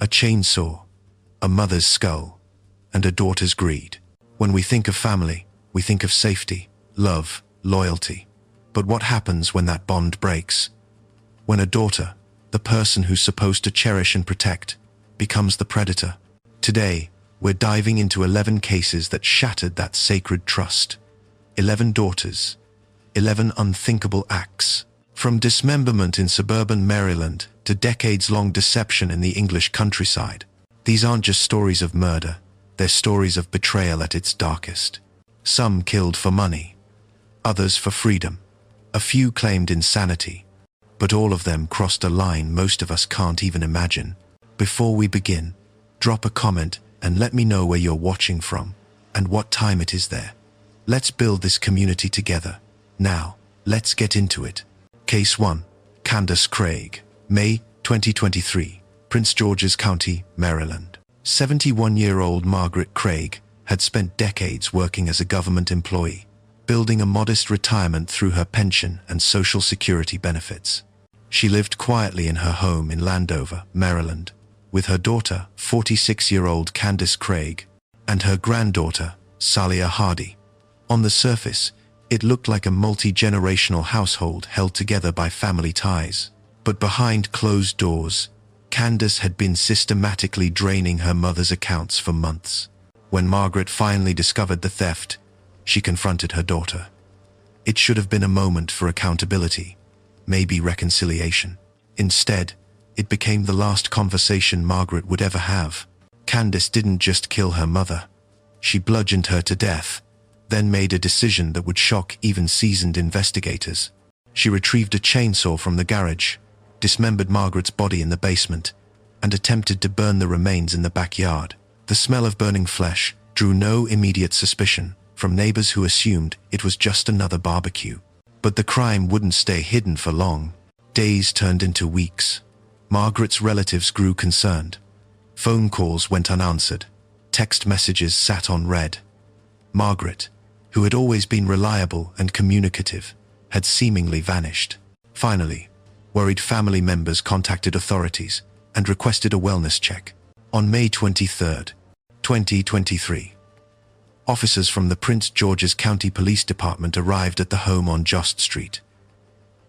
a chainsaw, a mother's skull, and a daughter's greed. When we think of family, we think of safety, love, loyalty. But what happens when that bond breaks? When a daughter, the person who's supposed to cherish and protect, becomes the predator? Today, we're diving into 11 cases that shattered that sacred trust. 11 daughters, 11 unthinkable acts. From dismemberment in suburban Maryland to decades-long deception in the English countryside. These aren't just stories of murder, they're stories of betrayal at its darkest. Some killed for money, others for freedom. A few claimed insanity, but all of them crossed a line most of us can't even imagine. Before we begin, drop a comment and let me know where you're watching from and what time it is there. Let's build this community together. Now, let's get into it. Case 1. Candace Craig, May 2023, Prince George's County, Maryland. 71-year-old Margaret Craig had spent decades working as a government employee, building a modest retirement through her pension and Social Security benefits. She lived quietly in her home in Landover, Maryland, with her daughter, 46-year-old Candace Craig, and her granddaughter, Salia Hardy. On the surface, it looked like a multi-generational household held together by family ties. But behind closed doors, Candace had been systematically draining her mother's accounts for months. When Margaret finally discovered the theft, she confronted her daughter. It should have been a moment for accountability, maybe reconciliation. Instead, it became the last conversation Margaret would ever have. Candace didn't just kill her mother. She bludgeoned her to death, then made a decision that would shock even seasoned investigators. She retrieved a chainsaw from the garage, dismembered Margaret's body in the basement, and attempted to burn the remains in the backyard. The smell of burning flesh drew no immediate suspicion from neighbors who assumed it was just another barbecue. But the crime wouldn't stay hidden for long. Days turned into weeks. Margaret's relatives grew concerned. Phone calls went unanswered. Text messages sat on read. Margaret, who had always been reliable and communicative, had seemingly vanished. Finally, worried family members contacted authorities and requested a wellness check. On May 23, 2023, officers from the Prince George's County Police Department arrived at the home on Jost Street.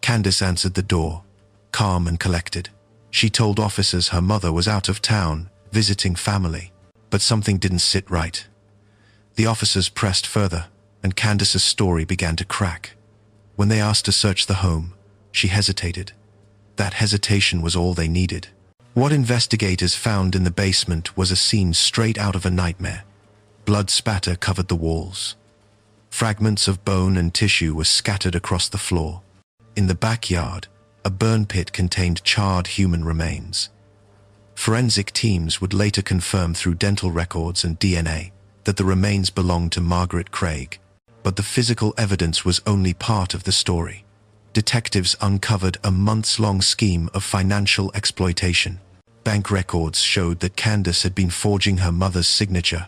Candace answered the door, calm and collected. She told officers her mother was out of town, visiting family, but something didn't sit right. The officers pressed further, and Candace's story began to crack. When they asked to search the home, she hesitated. That hesitation was all they needed. What investigators found in the basement was a scene straight out of a nightmare. Blood spatter covered the walls. Fragments of bone and tissue were scattered across the floor. In the backyard, a burn pit contained charred human remains. Forensic teams would later confirm through dental records and DNA that the remains belonged to Margaret Craig. But the physical evidence was only part of the story. Detectives uncovered a months-long scheme of financial exploitation. Bank records showed that Candace had been forging her mother's signature,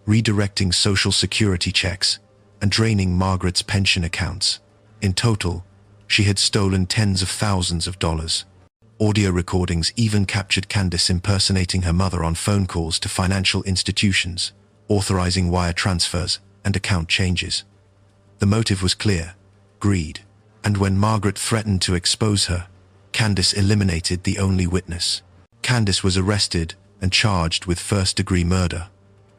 redirecting Social Security checks, and draining Margaret's pension accounts. In total, she had stolen tens of thousands of dollars. Audio recordings even captured Candace impersonating her mother on phone calls to financial institutions, authorizing wire transfers and account changes. The motive was clear: greed. And when Margaret threatened to expose her, Candace eliminated the only witness. Candace was arrested and charged with first-degree murder.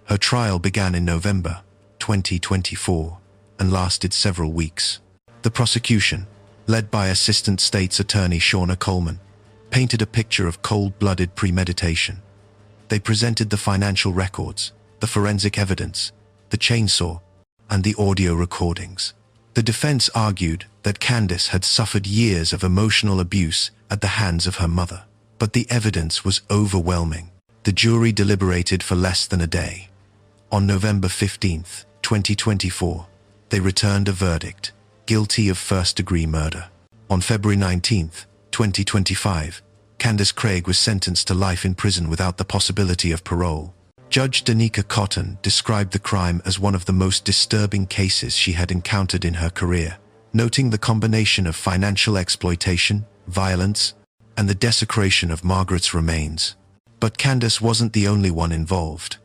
Her trial began in November 2024 and lasted several weeks. The prosecution, led by Assistant State's Attorney Shauna Coleman, painted a picture of cold-blooded premeditation. They presented the financial records, the forensic evidence, the chainsaw, and the audio recordings. The defense argued that Candace had suffered years of emotional abuse at the hands of her mother, but the evidence was overwhelming. The jury deliberated for less than a day. On November 15, 2024, they returned a verdict: guilty of first-degree murder. On February 19, 2025, Candace Craig was sentenced to life in prison without the possibility of parole. Judge Danica Cotton described the crime as one of the most disturbing cases she had encountered in her career, noting the combination of financial exploitation, violence, and the desecration of Margaret's remains. But Candace wasn't the only one involved.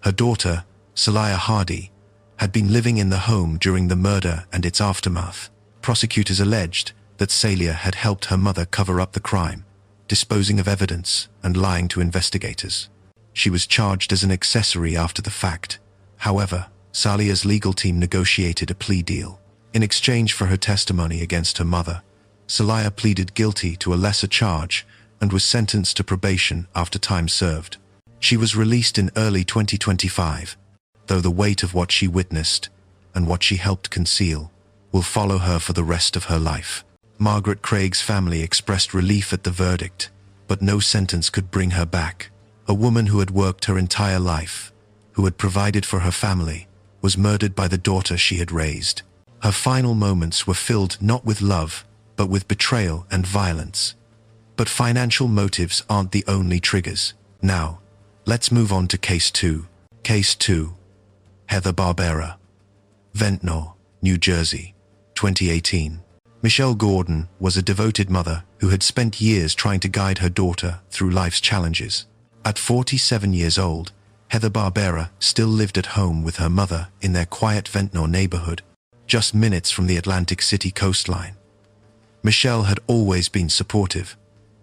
Her daughter, Celia Hardy, had been living in the home during the murder and its aftermath. Prosecutors alleged that Celia had helped her mother cover up the crime, disposing of evidence and lying to investigators. She was charged as an accessory after the fact. However, Celia's legal team negotiated a plea deal. In exchange for her testimony against her mother, Celia pleaded guilty to a lesser charge and was sentenced to probation after time served. She was released in early 2025, though the weight of what she witnessed and what she helped conceal will follow her for the rest of her life. Margaret Craig's family expressed relief at the verdict, but no sentence could bring her back. A woman who had worked her entire life, who had provided for her family, was murdered by the daughter she had raised. Her final moments were filled not with love, but with betrayal and violence. But financial motives aren't the only triggers. Now, let's move on to Case 2. Case 2. Heather Barbera. Ventnor, New Jersey, 2018. Michelle Gordon was a devoted mother who had spent years trying to guide her daughter through life's challenges. At 47 years old, Heather Barbera still lived at home with her mother in their quiet Ventnor neighborhood, just minutes from the Atlantic City coastline. Michelle had always been supportive,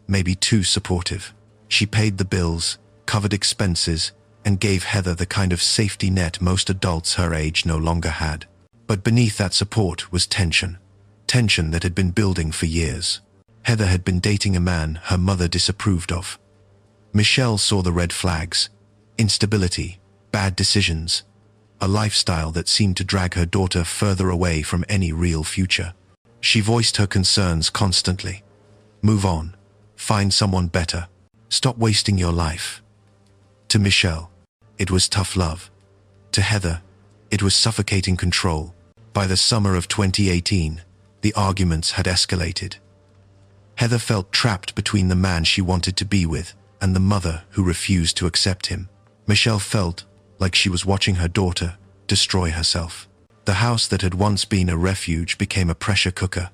maybe too supportive. She paid the bills, covered expenses, and gave Heather the kind of safety net most adults her age no longer had. But beneath that support was tension. Tension that had been building for years. Heather had been dating a man her mother disapproved of. Michelle saw the red flags: instability, bad decisions, a lifestyle that seemed to drag her daughter further away from any real future. She voiced her concerns constantly. Move on. Find someone better. Stop wasting your life. To Michelle, it was tough love. To Heather, it was suffocating control. By the summer of 2018, the arguments had escalated. Heather felt trapped between the man she wanted to be with and the mother who refused to accept him. Michelle felt like she was watching her daughter destroy herself. The house that had once been a refuge became a pressure cooker.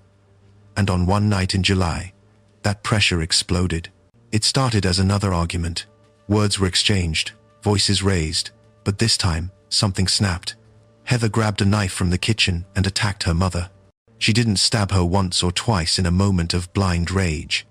And on one night in July, that pressure exploded. It started as another argument. Words were exchanged, voices raised, but this time, something snapped. Heather grabbed a knife from the kitchen and attacked her mother. She didn't stab her once or twice in a moment of blind rage.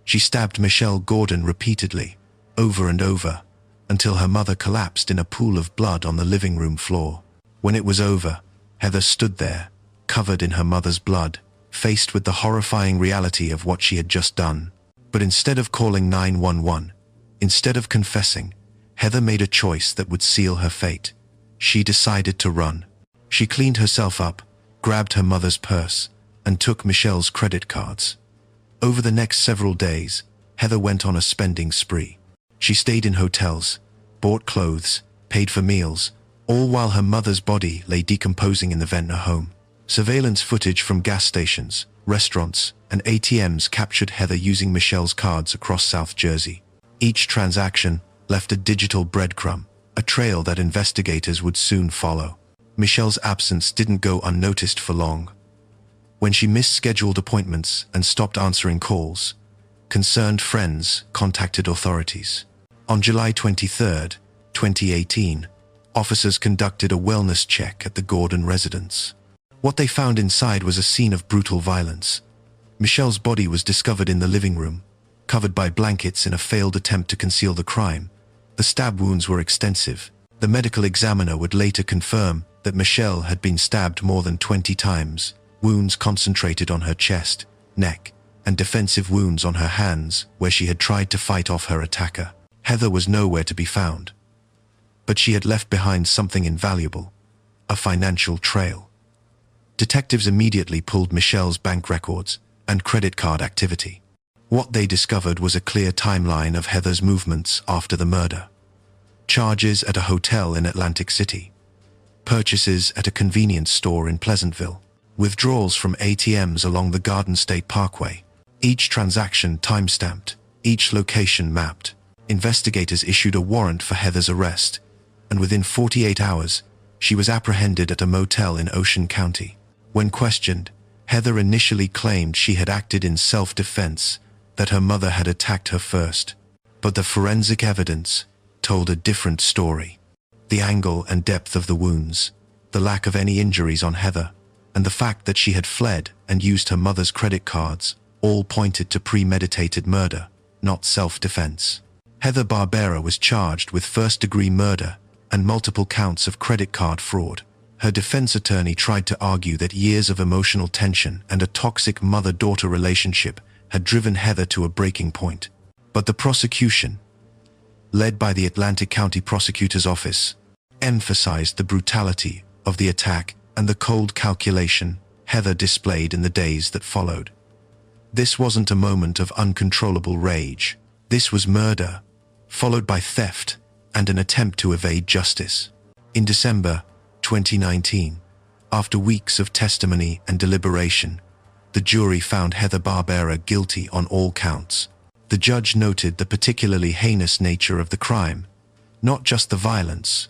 She stabbed Michelle Gordon repeatedly, over and over, until her mother collapsed in a pool of blood on the living room floor. When it was over, Heather stood there, covered in her mother's blood, faced with the horrifying reality of what she had just done. But instead of calling 911, instead of confessing, Heather made a choice that would seal her fate. She decided to run. She cleaned herself up, grabbed her mother's purse, and took Michelle's credit cards. Over the next several days, Heather went on a spending spree. She stayed in hotels, bought clothes, paid for meals, all while her mother's body lay decomposing in the Ventnor home. Surveillance footage from gas stations, restaurants, and ATMs captured Heather using Michelle's cards across South Jersey. Each transaction left a digital breadcrumb, a trail that investigators would soon follow. Michelle's absence didn't go unnoticed for long. When she missed scheduled appointments and stopped answering calls, concerned friends contacted authorities. On July 23, 2018, officers conducted a wellness check at the Gordon residence. What they found inside was a scene of brutal violence. Michelle's body was discovered in the living room, covered by blankets in a failed attempt to conceal the crime. The stab wounds were extensive. The medical examiner would later confirm that Michelle had been stabbed more than 20 times, wounds concentrated on her chest, neck, and defensive wounds on her hands where she had tried to fight off her attacker. Heather was nowhere to be found. But she had left behind something invaluable: a financial trail. Detectives immediately pulled Michelle's bank records and credit card activity. What they discovered was a clear timeline of Heather's movements after the murder. Charges at a hotel in Atlantic City. Purchases at a convenience store in Pleasantville. Withdrawals from ATMs along the Garden State Parkway. Each transaction timestamped, each location mapped. Investigators issued a warrant for Heather's arrest, and within 48 hours, she was apprehended at a motel in Ocean County. When questioned, Heather initially claimed she had acted in self-defense, that her mother had attacked her first. But the forensic evidence told a different story. The angle and depth of the wounds, the lack of any injuries on Heather, and the fact that she had fled and used her mother's credit cards all pointed to premeditated murder, not self-defense. Heather Barbera was charged with first-degree murder and multiple counts of credit card fraud. Her defense attorney tried to argue that years of emotional tension and a toxic mother-daughter relationship had driven Heather to a breaking point. But the prosecution, led by the Atlantic County Prosecutor's Office, emphasized the brutality of the attack and the cold calculation Heather displayed in the days that followed. This wasn't a moment of uncontrollable rage. This was murder, followed by theft and an attempt to evade justice. In December 2019, after weeks of testimony and deliberation, the jury found Heather Barbera guilty on all counts. The judge noted the particularly heinous nature of the crime, not just the violence,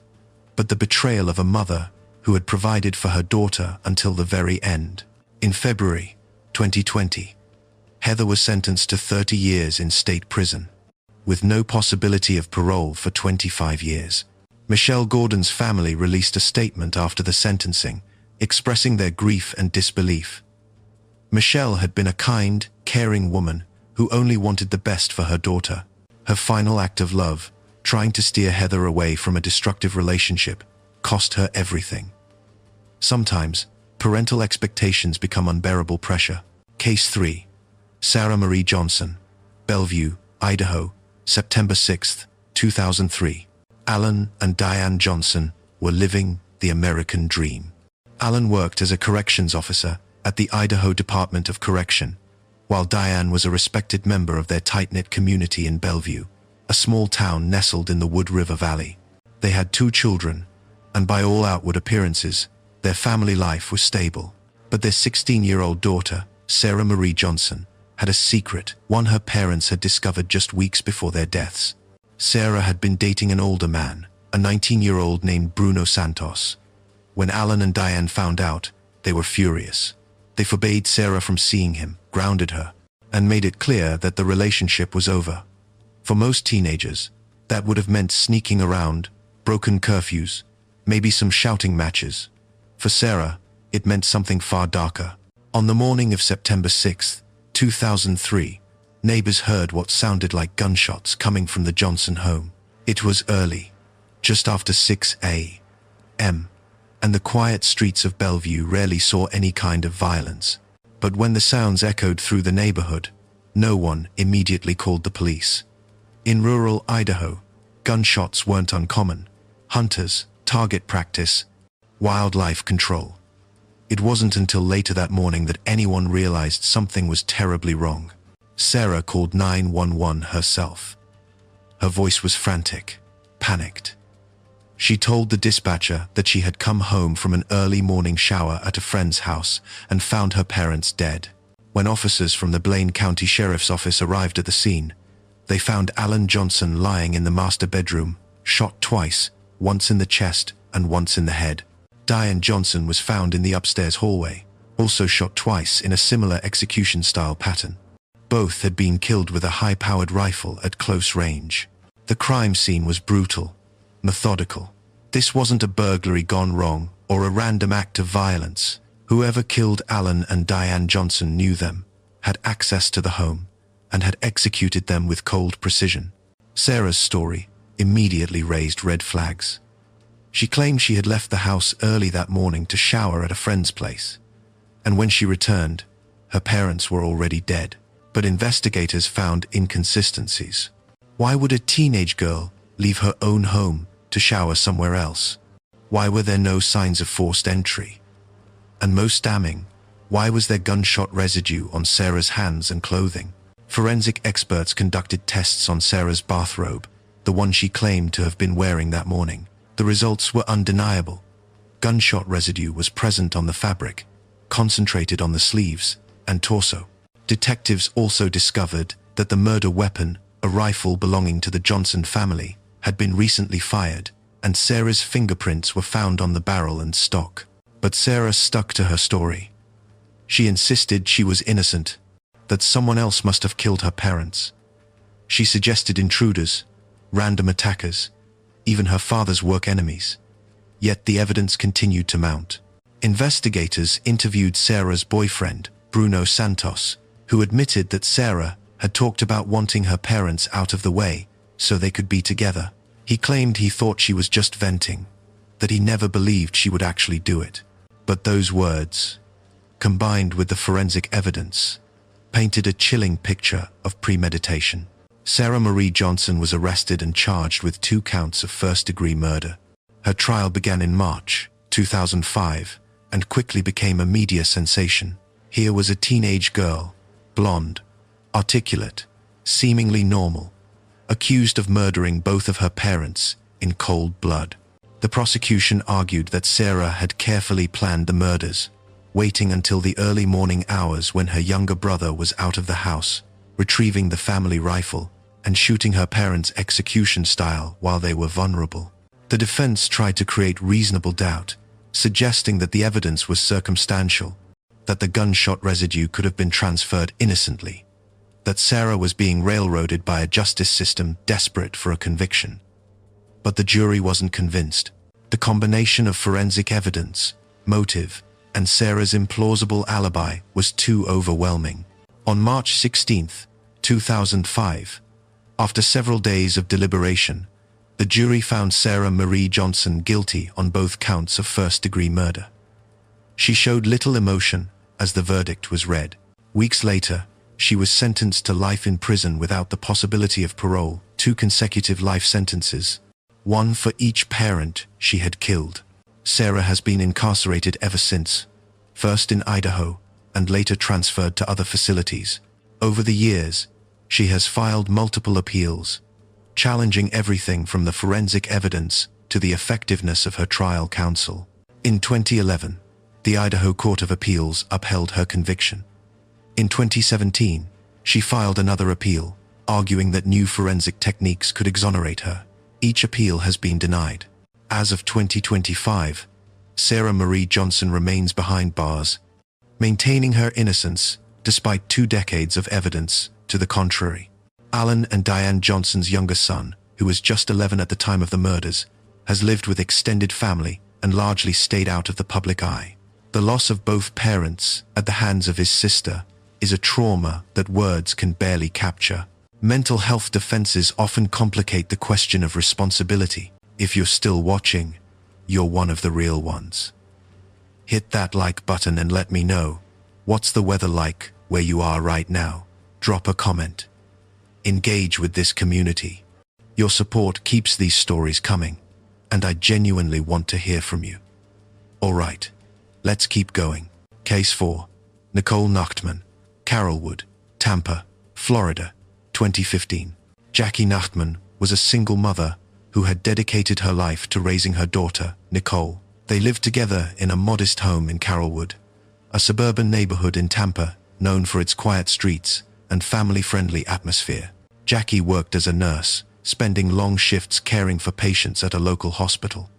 but the betrayal of a mother who had provided for her daughter until the very end. In February 2020, Heather was sentenced to 30 years in state prison, with no possibility of parole for 25 years. Michelle Gordon's family released a statement after the sentencing, expressing their grief and disbelief. Michelle had been a kind, caring woman who only wanted the best for her daughter. Her final act of love, trying to steer Heather away from a destructive relationship, cost her everything. Sometimes, parental expectations become unbearable pressure. Case 3. Sarah Marie Johnson, Bellevue, Idaho, September 6, 2003. Alan and Diane Johnson were living the American dream. Alan worked as a corrections officer at the Idaho Department of Correction, while Diane was a respected member of their tight-knit community in Bellevue, a small town nestled in the Wood River Valley. They had 2 children, and by all outward appearances, their family life was stable. But their 16-year-old daughter, Sarah Marie Johnson, had a secret, one her parents had discovered just weeks before their deaths. Sarah had been dating an older man, a 19-year-old named Bruno Santos. When Alan and Diane found out, they were furious. They forbade Sarah from seeing him, grounded her, and made it clear that the relationship was over. For most teenagers, that would have meant sneaking around, broken curfews, maybe some shouting matches. For Sarah, it meant something far darker. On the morning of September 6, 2003, neighbors heard what sounded like gunshots coming from the Johnson home. It was early, just after 6 a.m., and the quiet streets of Bellevue rarely saw any kind of violence. But when the sounds echoed through the neighborhood, no one immediately called the police. In rural Idaho, gunshots weren't uncommon. Hunters, target practice, wildlife control. It wasn't until later that morning that anyone realized something was terribly wrong. Sarah called 911 herself. Her voice was frantic, panicked. She told the dispatcher that she had come home from an early morning shower at a friend's house and found her parents dead. When officers from the Blaine County Sheriff's Office arrived at the scene, they found Alan Johnson lying in the master bedroom, shot twice, once in the chest and once in the head. Diane Johnson was found in the upstairs hallway, also shot twice in a similar execution-style pattern. Both had been killed with a high-powered rifle at close range. The crime scene was brutal, methodical. This wasn't a burglary gone wrong or a random act of violence. Whoever killed Alan and Diane Johnson knew them, had access to the home, and had executed them with cold precision. Sarah's story immediately raised red flags. She claimed she had left the house early that morning to shower at a friend's place, and when she returned, her parents were already dead. But investigators found inconsistencies. Why would a teenage girl leave her own home to shower somewhere else? Why were there no signs of forced entry? And most damning, why was there gunshot residue on Sarah's hands and clothing? Forensic experts conducted tests on Sarah's bathrobe, the one she claimed to have been wearing that morning. The results were undeniable. Gunshot residue was present on the fabric, concentrated on the sleeves and torso. Detectives also discovered that the murder weapon, a rifle belonging to the Johnson family, had been recently fired, and Sarah's fingerprints were found on the barrel and stock. But Sarah stuck to her story. She insisted she was innocent, that someone else must have killed her parents. She suggested intruders, random attackers, even her father's work enemies. Yet the evidence continued to mount. Investigators interviewed Sarah's boyfriend, Bruno Santos, who admitted that Sarah had talked about wanting her parents out of the way so they could be together. He claimed he thought she was just venting, that he never believed she would actually do it. But those words, combined with the forensic evidence, painted a chilling picture of premeditation. Sarah Marie Johnson was arrested and charged with 2 counts of first-degree murder. Her trial began in March 2005 and quickly became a media sensation. Here was a teenage girl, blonde, articulate, seemingly normal, accused of murdering both of her parents in cold blood. The prosecution argued that Sarah had carefully planned the murders, waiting until the early morning hours when her younger brother was out of the house, retrieving the family rifle, and shooting her parents execution style while they were vulnerable. The defense tried to create reasonable doubt, suggesting that the evidence was circumstantial, that the gunshot residue could have been transferred innocently, that Sarah was being railroaded by a justice system desperate for a conviction. But the jury wasn't convinced. The combination of forensic evidence, motive, and Sarah's implausible alibi was too overwhelming. On March 16, 2005, after several days of deliberation, the jury found Sarah Marie Johnson guilty on both counts of first-degree murder. She showed little emotion as the verdict was read. Weeks later, she was sentenced to life in prison without the possibility of parole, 2 consecutive life sentences, one for each parent she had killed. Sarah has been incarcerated ever since, first in Idaho and later transferred to other facilities. Over the years, she has filed multiple appeals, challenging everything from the forensic evidence to the effectiveness of her trial counsel. In 2011, the Idaho Court of Appeals upheld her conviction. In 2017, she filed another appeal, arguing that new forensic techniques could exonerate her. Each appeal has been denied. As of 2025, Sarah Marie Johnson remains behind bars, maintaining her innocence despite 2 decades of evidence to the contrary. Alan and Diane Johnson's younger son, who was just 11 at the time of the murders, has lived with extended family and largely stayed out of the public eye. The loss of both parents at the hands of his sister is a trauma that words can barely capture. Mental health defenses often complicate the question of responsibility. If you're still watching, you're one of the real ones. Hit that like button and let me know, what's the weather like where you are right now? Drop a comment. Engage with this community. Your support keeps these stories coming, and I genuinely want to hear from you. Alright, let's keep going. Case 4. Nicole Nachtman, Carrollwood, Tampa, Florida, 2015. Jackie Nachtman was a single mother who had dedicated her life to raising her daughter, Nicole. They lived together in a modest home in Carrollwood, a suburban neighborhood in Tampa known for its quiet streets and family-friendly atmosphere. Jackie worked as a nurse, spending long shifts caring for patients at a local hospital.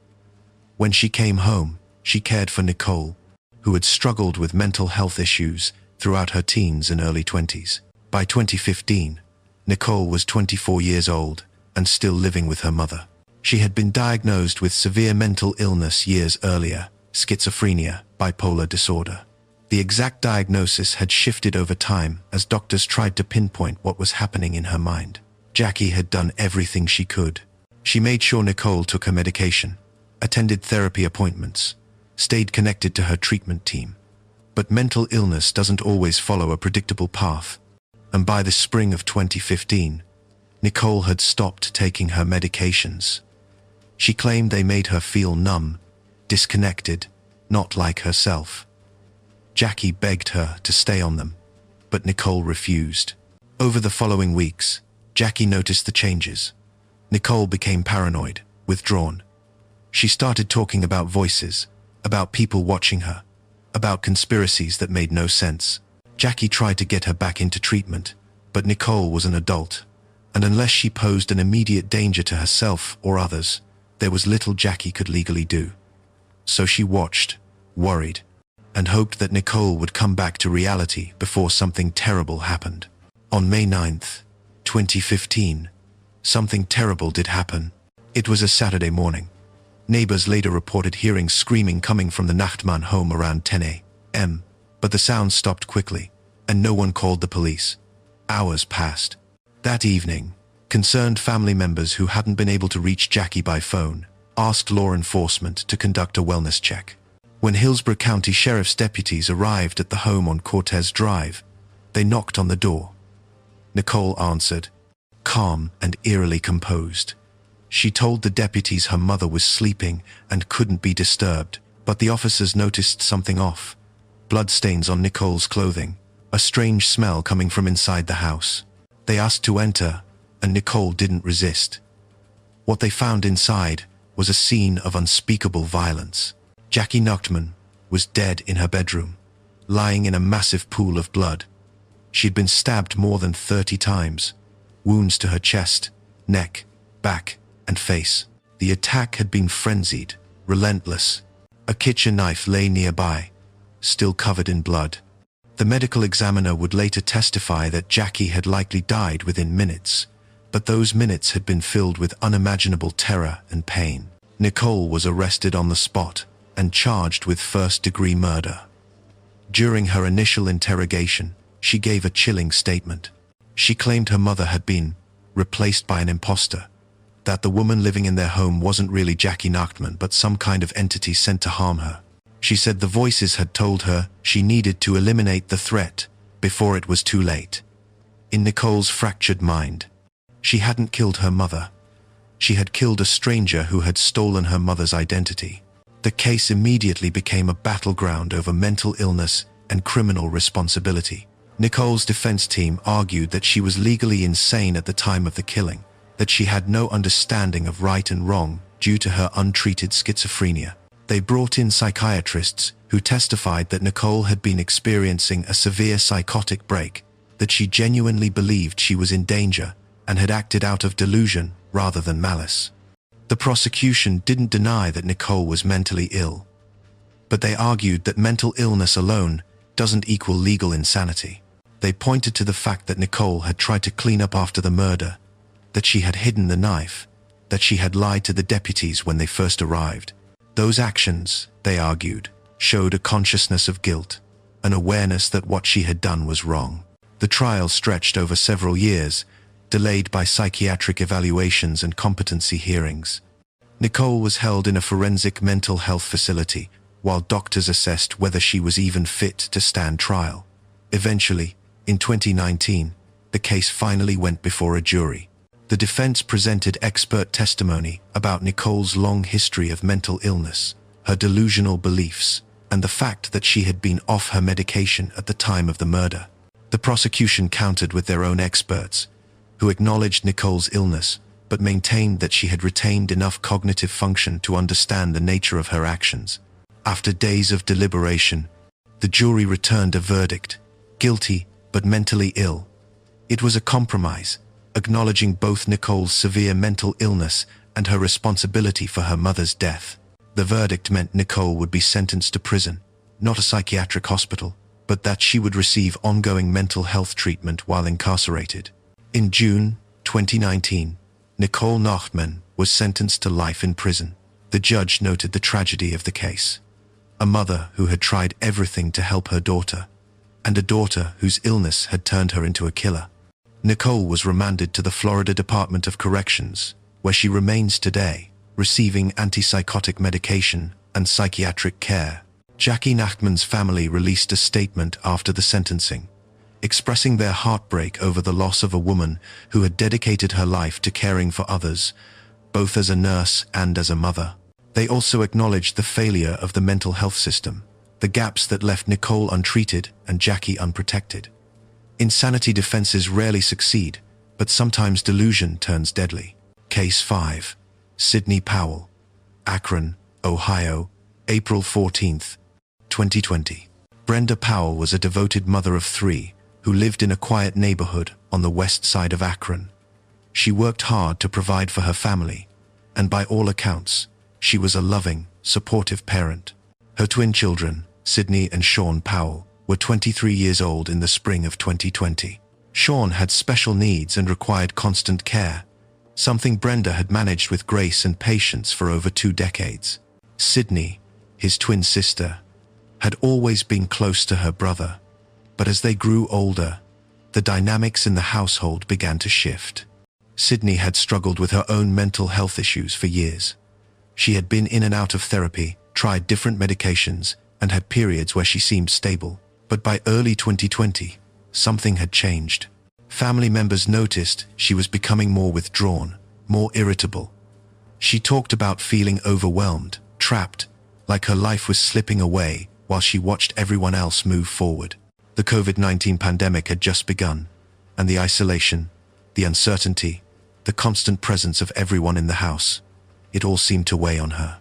When she came home, she cared for Nicole, who had struggled with mental health issues throughout her teens and early 20s. By 2015, Nicole was 24 years old and still living with her mother. She had been diagnosed with severe mental illness years earlier, schizophrenia, bipolar disorder. The exact diagnosis had shifted over time as doctors tried to pinpoint what was happening in her mind. Jackie had done everything she could. She made sure Nicole took her medication, attended therapy appointments, stayed connected to her treatment team. But mental illness doesn't always follow a predictable path, and by the spring of 2015, Nicole had stopped taking her medications. She claimed they made her feel numb, disconnected, not like herself. Jackie begged her to stay on them, but Nicole refused. Over the following weeks, Jackie noticed the changes. Nicole became paranoid, withdrawn. She started talking about voices, about people watching her, about conspiracies that made no sense. Jackie tried to get her back into treatment, but Nicole was an adult, and unless she posed an immediate danger to herself or others, there was little Jackie could legally do. So she watched, worried, and hoped that Nicole would come back to reality before something terrible happened. On May 9, 2015, something terrible did happen. It was a Saturday morning. Neighbors later reported hearing screaming coming from the Nachtmann home around 10 a.m., but the sound stopped quickly, and no one called the police. Hours passed. That evening, concerned family members who hadn't been able to reach Jackie by phone asked law enforcement to conduct a wellness check. When Hillsborough County Sheriff's deputies arrived at the home on Cortez Drive, they knocked on the door. Nicole answered, calm and eerily composed. She told the deputies her mother was sleeping and couldn't be disturbed, but the officers noticed something off. Bloodstains on Nicole's clothing, a strange smell coming from inside the house. They asked to enter, and Nicole didn't resist. What they found inside was a scene of unspeakable violence. Jackie Nachtmann was dead in her bedroom, lying in a massive pool of blood. She'd been stabbed more than 30 times, wounds to her chest, neck, back, and face. The attack had been frenzied, relentless. A kitchen knife lay nearby, still covered in blood. The medical examiner would later testify that Jackie had likely died within minutes, but those minutes had been filled with unimaginable terror and pain. Nicole was arrested on the spot and charged with first-degree murder. During her initial interrogation, she gave a chilling statement. She claimed her mother had been replaced by an imposter, that the woman living in their home wasn't really Jackie Nachtmann but some kind of entity sent to harm her. She said the voices had told her she needed to eliminate the threat before it was too late. In Nicole's fractured mind, she hadn't killed her mother. She had killed a stranger who had stolen her mother's identity. The case immediately became a battleground over mental illness and criminal responsibility. Nicole's defense team argued that she was legally insane at the time of the killing, that she had no understanding of right and wrong due to her untreated schizophrenia. They brought in psychiatrists who testified that Nicole had been experiencing a severe psychotic break, that she genuinely believed she was in danger and had acted out of delusion rather than malice. The prosecution didn't deny that Nicole was mentally ill, but they argued that mental illness alone doesn't equal legal insanity. They pointed to the fact that Nicole had tried to clean up after the murder, that she had hidden the knife, that she had lied to the deputies when they first arrived. Those actions, they argued, showed a consciousness of guilt, an awareness that what she had done was wrong. The trial stretched over several years, delayed by psychiatric evaluations and competency hearings. Nicole was held in a forensic mental health facility while doctors assessed whether she was even fit to stand trial. Eventually, in 2019, the case finally went before a jury. The defense presented expert testimony about Nicole's long history of mental illness, her delusional beliefs, and the fact that she had been off her medication at the time of the murder. The prosecution countered with their own experts, who acknowledged Nicole's illness but maintained that she had retained enough cognitive function to understand the nature of her actions. After days of deliberation, the jury returned a verdict, guilty but mentally ill. It was a compromise, acknowledging both Nicole's severe mental illness and her responsibility for her mother's death. The verdict meant Nicole would be sentenced to prison, not a psychiatric hospital, but that she would receive ongoing mental health treatment while incarcerated. In June 2019, Nicole Nachtmann was sentenced to life in prison. The judge noted the tragedy of the case. A mother who had tried everything to help her daughter, and a daughter whose illness had turned her into a killer. Nicole was remanded to the Florida Department of Corrections, where she remains today, receiving antipsychotic medication and psychiatric care. Jackie Nachtmann's family released a statement after the sentencing, expressing their heartbreak over the loss of a woman who had dedicated her life to caring for others, both as a nurse and as a mother. They also acknowledged the failure of the mental health system, the gaps that left Nicole untreated and Jackie unprotected. Insanity defenses rarely succeed, but sometimes delusion turns deadly. Case 5. Sidney Powell, Akron, Ohio, April 14, 2020. Brenda Powell was a devoted mother of 3 who lived in a quiet neighborhood on the west side of Akron. She worked hard to provide for her family, and by all accounts, she was a loving, supportive parent. Her twin children, Sidney and Sean Powell, were 23 years old in the spring of 2020. Sean had special needs and required constant care, something Brenda had managed with grace and patience for over 2 decades. Sydney, his twin sister, had always been close to her brother, but as they grew older, the dynamics in the household began to shift. Sydney had struggled with her own mental health issues for years. She had been in and out of therapy, tried different medications, and had periods where she seemed stable. But by early 2020, something had changed. Family members noticed she was becoming more withdrawn, more irritable. She talked about feeling overwhelmed, trapped, like her life was slipping away while she watched everyone else move forward. The COVID-19 pandemic had just begun, and the isolation, the uncertainty, the constant presence of everyone in the house, it all seemed to weigh on her.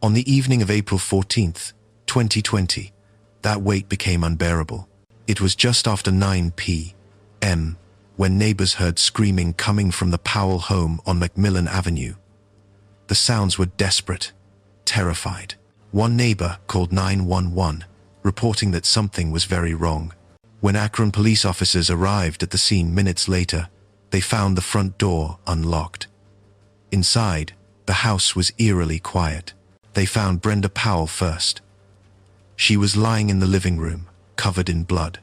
On the evening of April 14th, 2020, that weight became unbearable. It was just after 9 p.m. when neighbors heard screaming coming from the Powell home on Macmillan Avenue. The sounds were desperate, terrified. One neighbor called 911, reporting that something was very wrong. When Akron police officers arrived at the scene minutes later, they found the front door unlocked. Inside, the house was eerily quiet. They found Brenda Powell first. She was lying in the living room, covered in blood.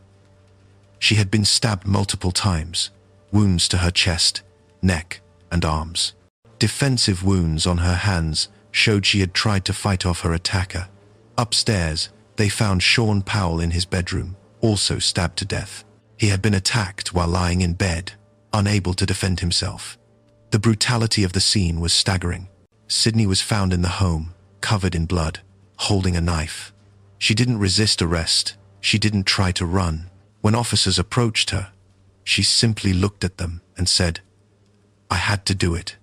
She had been stabbed multiple times, wounds to her chest, neck, and arms. Defensive wounds on her hands showed she had tried to fight off her attacker. Upstairs, they found Sean Powell in his bedroom, also stabbed to death. He had been attacked while lying in bed, unable to defend himself. The brutality of the scene was staggering. Sydney was found in the home, covered in blood, holding a knife. She didn't resist arrest. She didn't try to run. When officers approached her, she simply looked at them and said, "I had to do it.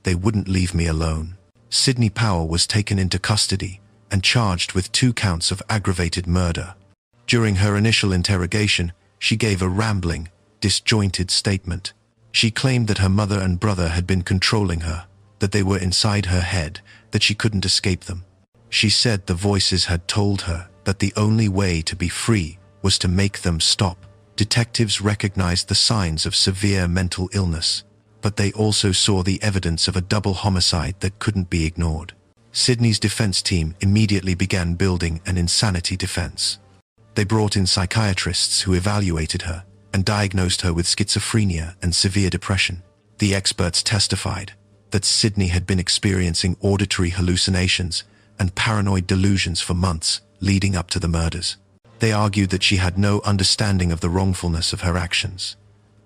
They wouldn't leave me alone." Sydney Powell was taken into custody and charged with 2 counts of aggravated murder. During her initial interrogation, she gave a rambling, disjointed statement. She claimed that her mother and brother had been controlling her, that they were inside her head, that she couldn't escape them. She said the voices had told her that the only way to be free was to make them stop. Detectives recognized the signs of severe mental illness, but they also saw the evidence of a double homicide that couldn't be ignored. Sydney's defense team immediately began building an insanity defense. They brought in psychiatrists who evaluated her and diagnosed her with schizophrenia and severe depression. The experts testified that Sydney had been experiencing auditory hallucinations and paranoid delusions for months leading up to the murders. They argued that she had no understanding of the wrongfulness of her actions,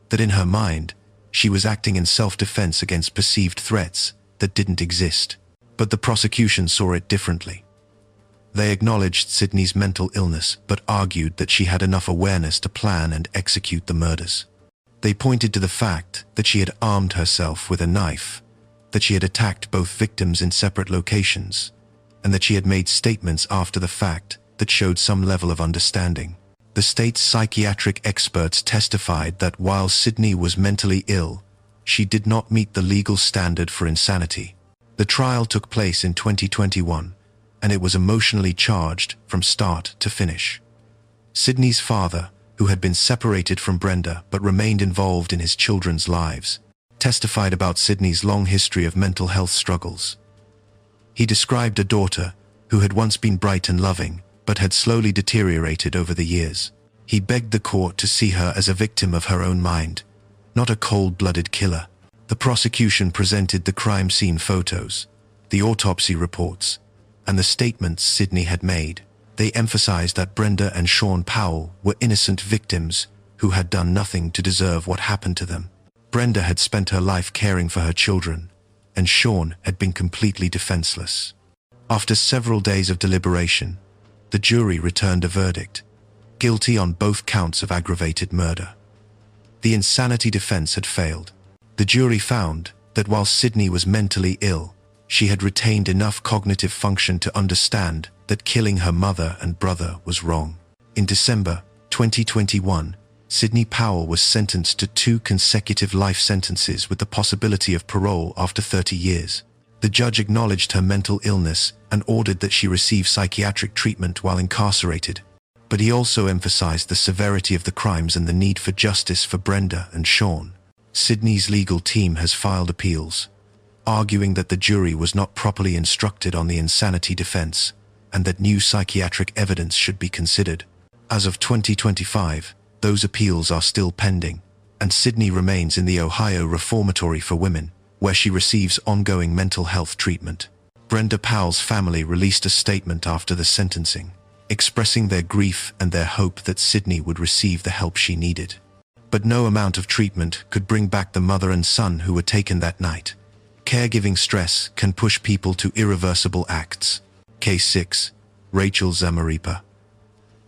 that in her mind, she was acting in self-defense against perceived threats that didn't exist. But the prosecution saw it differently. They acknowledged Sydney's mental illness but argued that she had enough awareness to plan and execute the murders. They pointed to the fact that she had armed herself with a knife, that she had attacked both victims in separate locations, and that she had made statements after the fact that showed some level of understanding. The state's psychiatric experts testified that while Sydney was mentally ill, she did not meet the legal standard for insanity. The trial took place in 2021, and it was emotionally charged from start to finish. Sydney's father, who had been separated from Brenda but remained involved in his children's lives, testified about Sydney's long history of mental health struggles. He described a daughter who had once been bright and loving, but had slowly deteriorated over the years. He begged the court to see her as a victim of her own mind, not a cold-blooded killer. The prosecution presented the crime scene photos, the autopsy reports, and the statements Sydney had made. They emphasized that Brenda and Sean Powell were innocent victims who had done nothing to deserve what happened to them. Brenda had spent her life caring for her children, and Sean had been completely defenseless. After several days of deliberation, the jury returned a verdict, guilty on both counts of aggravated murder. The insanity defense had failed. The jury found that while Sydney was mentally ill, she had retained enough cognitive function to understand that killing her mother and brother was wrong. In December 2021, Sydney Powell was sentenced to 2 consecutive life sentences with the possibility of parole after 30 years. The judge acknowledged her mental illness and ordered that she receive psychiatric treatment while incarcerated. But he also emphasized the severity of the crimes and the need for justice for Brenda and Sean. Sydney's legal team has filed appeals, arguing that the jury was not properly instructed on the insanity defense and that new psychiatric evidence should be considered. As of 2025, those appeals are still pending, and Sydney remains in the Ohio Reformatory for Women, where she receives ongoing mental health treatment. Brenda Powell's family released a statement after the sentencing, expressing their grief and their hope that Sydney would receive the help she needed. But no amount of treatment could bring back the mother and son who were taken that night. Caregiving stress can push people to irreversible acts. Case 6. Rachel Zamaripa.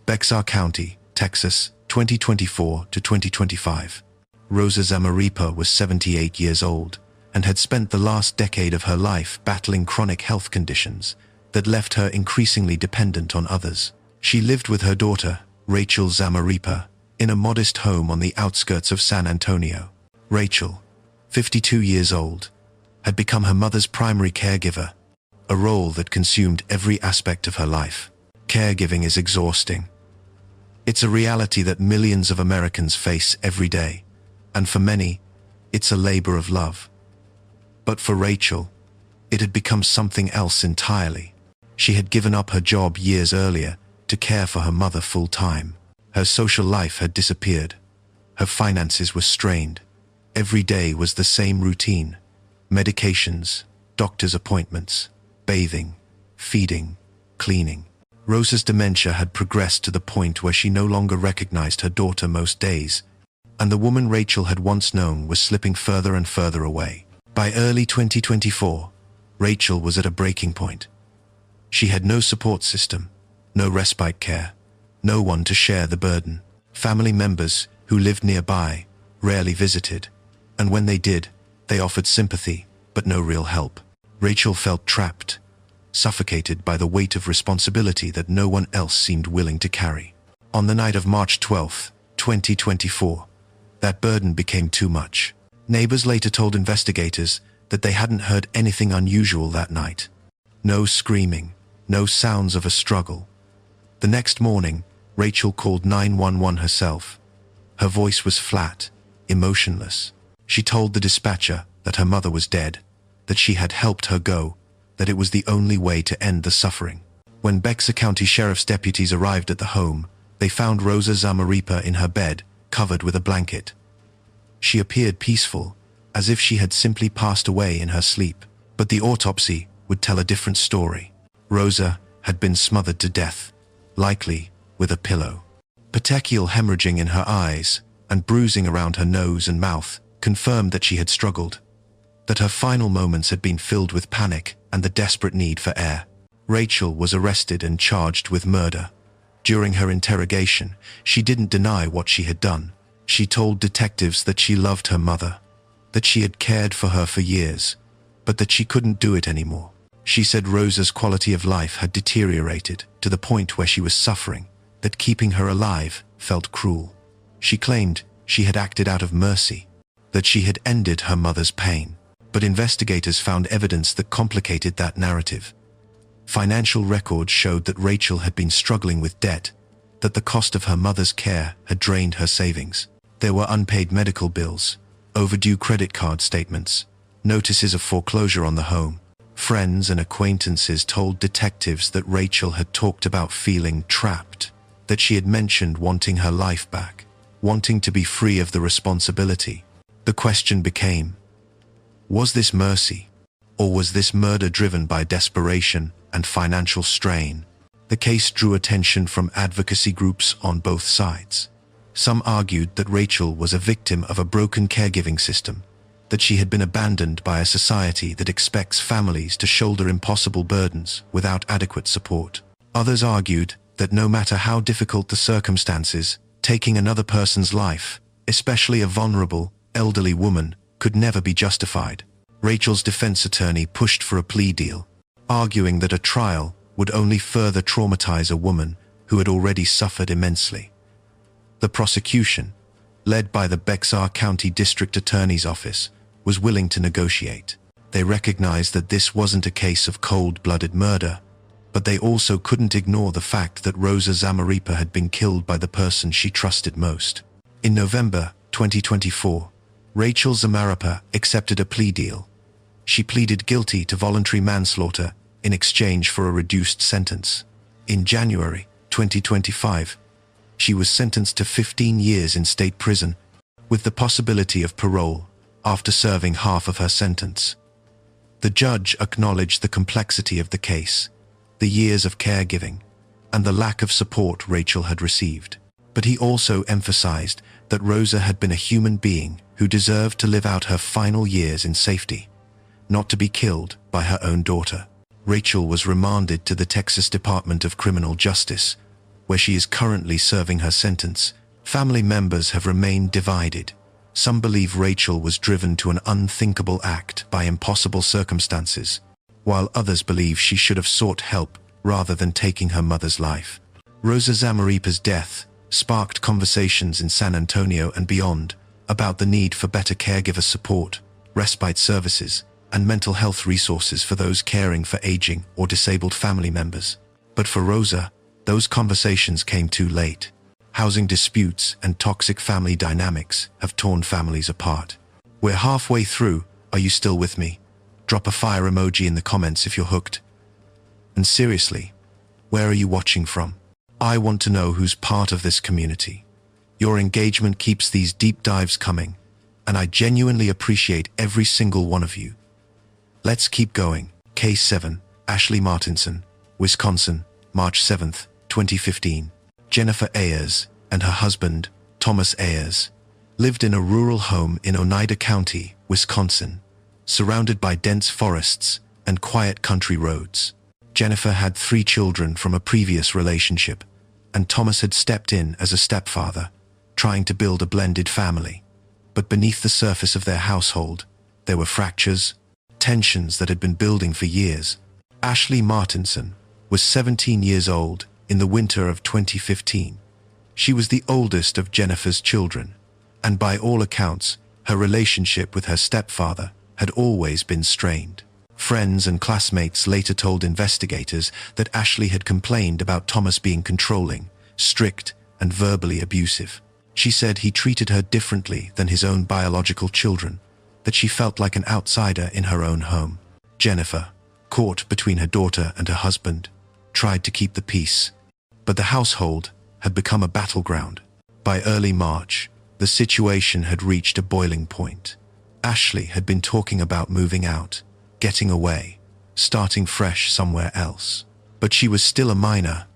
Bexar County, Texas, 2024 to 2025. Rosa Zamaripa was 78 years old and had spent the last decade of her life battling chronic health conditions that left her increasingly dependent on others. She lived with her daughter, Rachel Zamaripa, in a modest home on the outskirts of San Antonio. Rachel, 52 years old, had become her mother's primary caregiver, a role that consumed every aspect of her life. Caregiving is exhausting. It's a reality that millions of Americans face every day, and for many, it's a labor of love. But for Rachel, it had become something else entirely. She had given up her job years earlier to care for her mother full-time. Her social life had disappeared. Her finances were strained. Every day was the same routine: medications, doctor's appointments, bathing, feeding, cleaning. Rosa's dementia had progressed to the point where she no longer recognized her daughter most days, and the woman Rachel had once known was slipping further and further away. By early 2024, Rachel was at a breaking point. She had no support system, no respite care, no one to share the burden. Family members who lived nearby rarely visited, and when they did, they offered sympathy, but no real help. Rachel felt trapped, suffocated by the weight of responsibility that no one else seemed willing to carry. On the night of March 12, 2024, that burden became too much. Neighbors later told investigators that they hadn't heard anything unusual that night. No screaming, no sounds of a struggle. The next morning, Rachel called 911 herself. Her voice was flat, emotionless. She told the dispatcher that her mother was dead, that she had helped her go, that it was the only way to end the suffering. When Bexar County Sheriff's deputies arrived at the home, they found Rosa Zamaripa in her bed, covered with a blanket. She appeared peaceful, as if she had simply passed away in her sleep. But the autopsy would tell a different story. Rosa had been smothered to death, likely with a pillow. Petechial hemorrhaging in her eyes and bruising around her nose and mouth confirmed that she had struggled, that her final moments had been filled with panic and the desperate need for air. Rachel was arrested and charged with murder. During her interrogation, she didn't deny what she had done. She told detectives that she loved her mother, that she had cared for her for years, but that she couldn't do it anymore. She said Rosa's quality of life had deteriorated to the point where she was suffering, that keeping her alive felt cruel. She claimed she had acted out of mercy, that she had ended her mother's pain. But investigators found evidence that complicated that narrative. Financial records showed that Rachel had been struggling with debt, that the cost of her mother's care had drained her savings. There were unpaid medical bills, overdue credit card statements, notices of foreclosure on the home. Friends and acquaintances told detectives that Rachel had talked about feeling trapped, that she had mentioned wanting her life back, wanting to be free of the responsibility. The question became, was this mercy, or was this murder driven by desperation and financial strain? The case drew attention from advocacy groups on both sides. Some argued that Rachel was a victim of a broken caregiving system, that she had been abandoned by a society that expects families to shoulder impossible burdens without adequate support. Others argued that no matter how difficult the circumstances, taking another person's life, especially a vulnerable, elderly woman, could never be justified. Rachel's defense attorney pushed for a plea deal, arguing that a trial would only further traumatize a woman who had already suffered immensely. The prosecution, led by the Bexar County District Attorney's Office, was willing to negotiate. They recognized that this wasn't a case of cold-blooded murder, But they also couldn't ignore the fact that Rosa Zamaripa had been killed by the person she trusted most. In November 2024, Rachel Zamaripa accepted a plea deal. She pleaded guilty to voluntary manslaughter in exchange for a reduced sentence. In January 2025, she was sentenced to 15 years in state prison, with the possibility of parole after serving half of her sentence. The judge acknowledged the complexity of the case, the years of caregiving, and the lack of support Rachel had received. But he also emphasized that Rosa had been a human being who deserved to live out her final years in safety, not to be killed by her own daughter. Rachel was remanded to the Texas Department of Criminal Justice, where she is currently serving her sentence. Family members have remained divided. Some believe Rachel was driven to an unthinkable act by impossible circumstances, while others believe she should have sought help rather than taking her mother's life. Rosa Zamaripa's death sparked conversations in San Antonio and beyond about the need for better caregiver support, respite services, and mental health resources for those caring for aging or disabled family members. But for Rosa, those conversations came too late. Housing disputes and toxic family dynamics have torn families apart. We're halfway through. Are you still with me? Drop a fire emoji in the comments if you're hooked. And seriously, where are you watching from? I want to know who's part of this community. Your engagement keeps these deep dives coming, and I genuinely appreciate every single one of you. Let's keep going. Case 7, Ashley Martinson, Wisconsin, March 7th, 2015. Jennifer Ayers and her husband, Thomas Ayers, lived in a rural home in Oneida County, Wisconsin, surrounded by dense forests and quiet country roads. Jennifer had 3 children from a previous relationship, and Thomas had stepped in as a stepfather, trying to build a blended family. But beneath the surface of their household, there were fractures, tensions that had been building for years. Ashley Martinson was 17 years old in the winter of 2015. She was the oldest of Jennifer's children, and by all accounts, her relationship with her stepfather had always been strained. Friends and classmates later told investigators that Ashley had complained about Thomas being controlling, strict, and verbally abusive. She said he treated her differently than his own biological children, that she felt like an outsider in her own home. Jennifer, caught between her daughter and her husband, tried to keep the peace, but the household had become a battleground. By early March, the situation had reached a boiling point. Ashley had been talking about moving out, getting away, starting fresh somewhere else. But she was still a minor,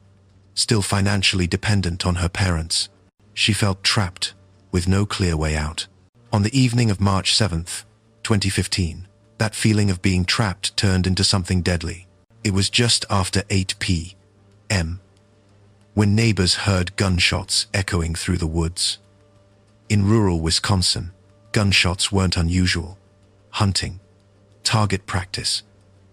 still financially dependent on her parents. She felt trapped, with no clear way out. On the evening of March 7th, 2015, that feeling of being trapped turned into something deadly. It was just after 8 p.m. when neighbors heard gunshots echoing through the woods. In rural Wisconsin, gunshots weren't unusual. Hunting, target practice,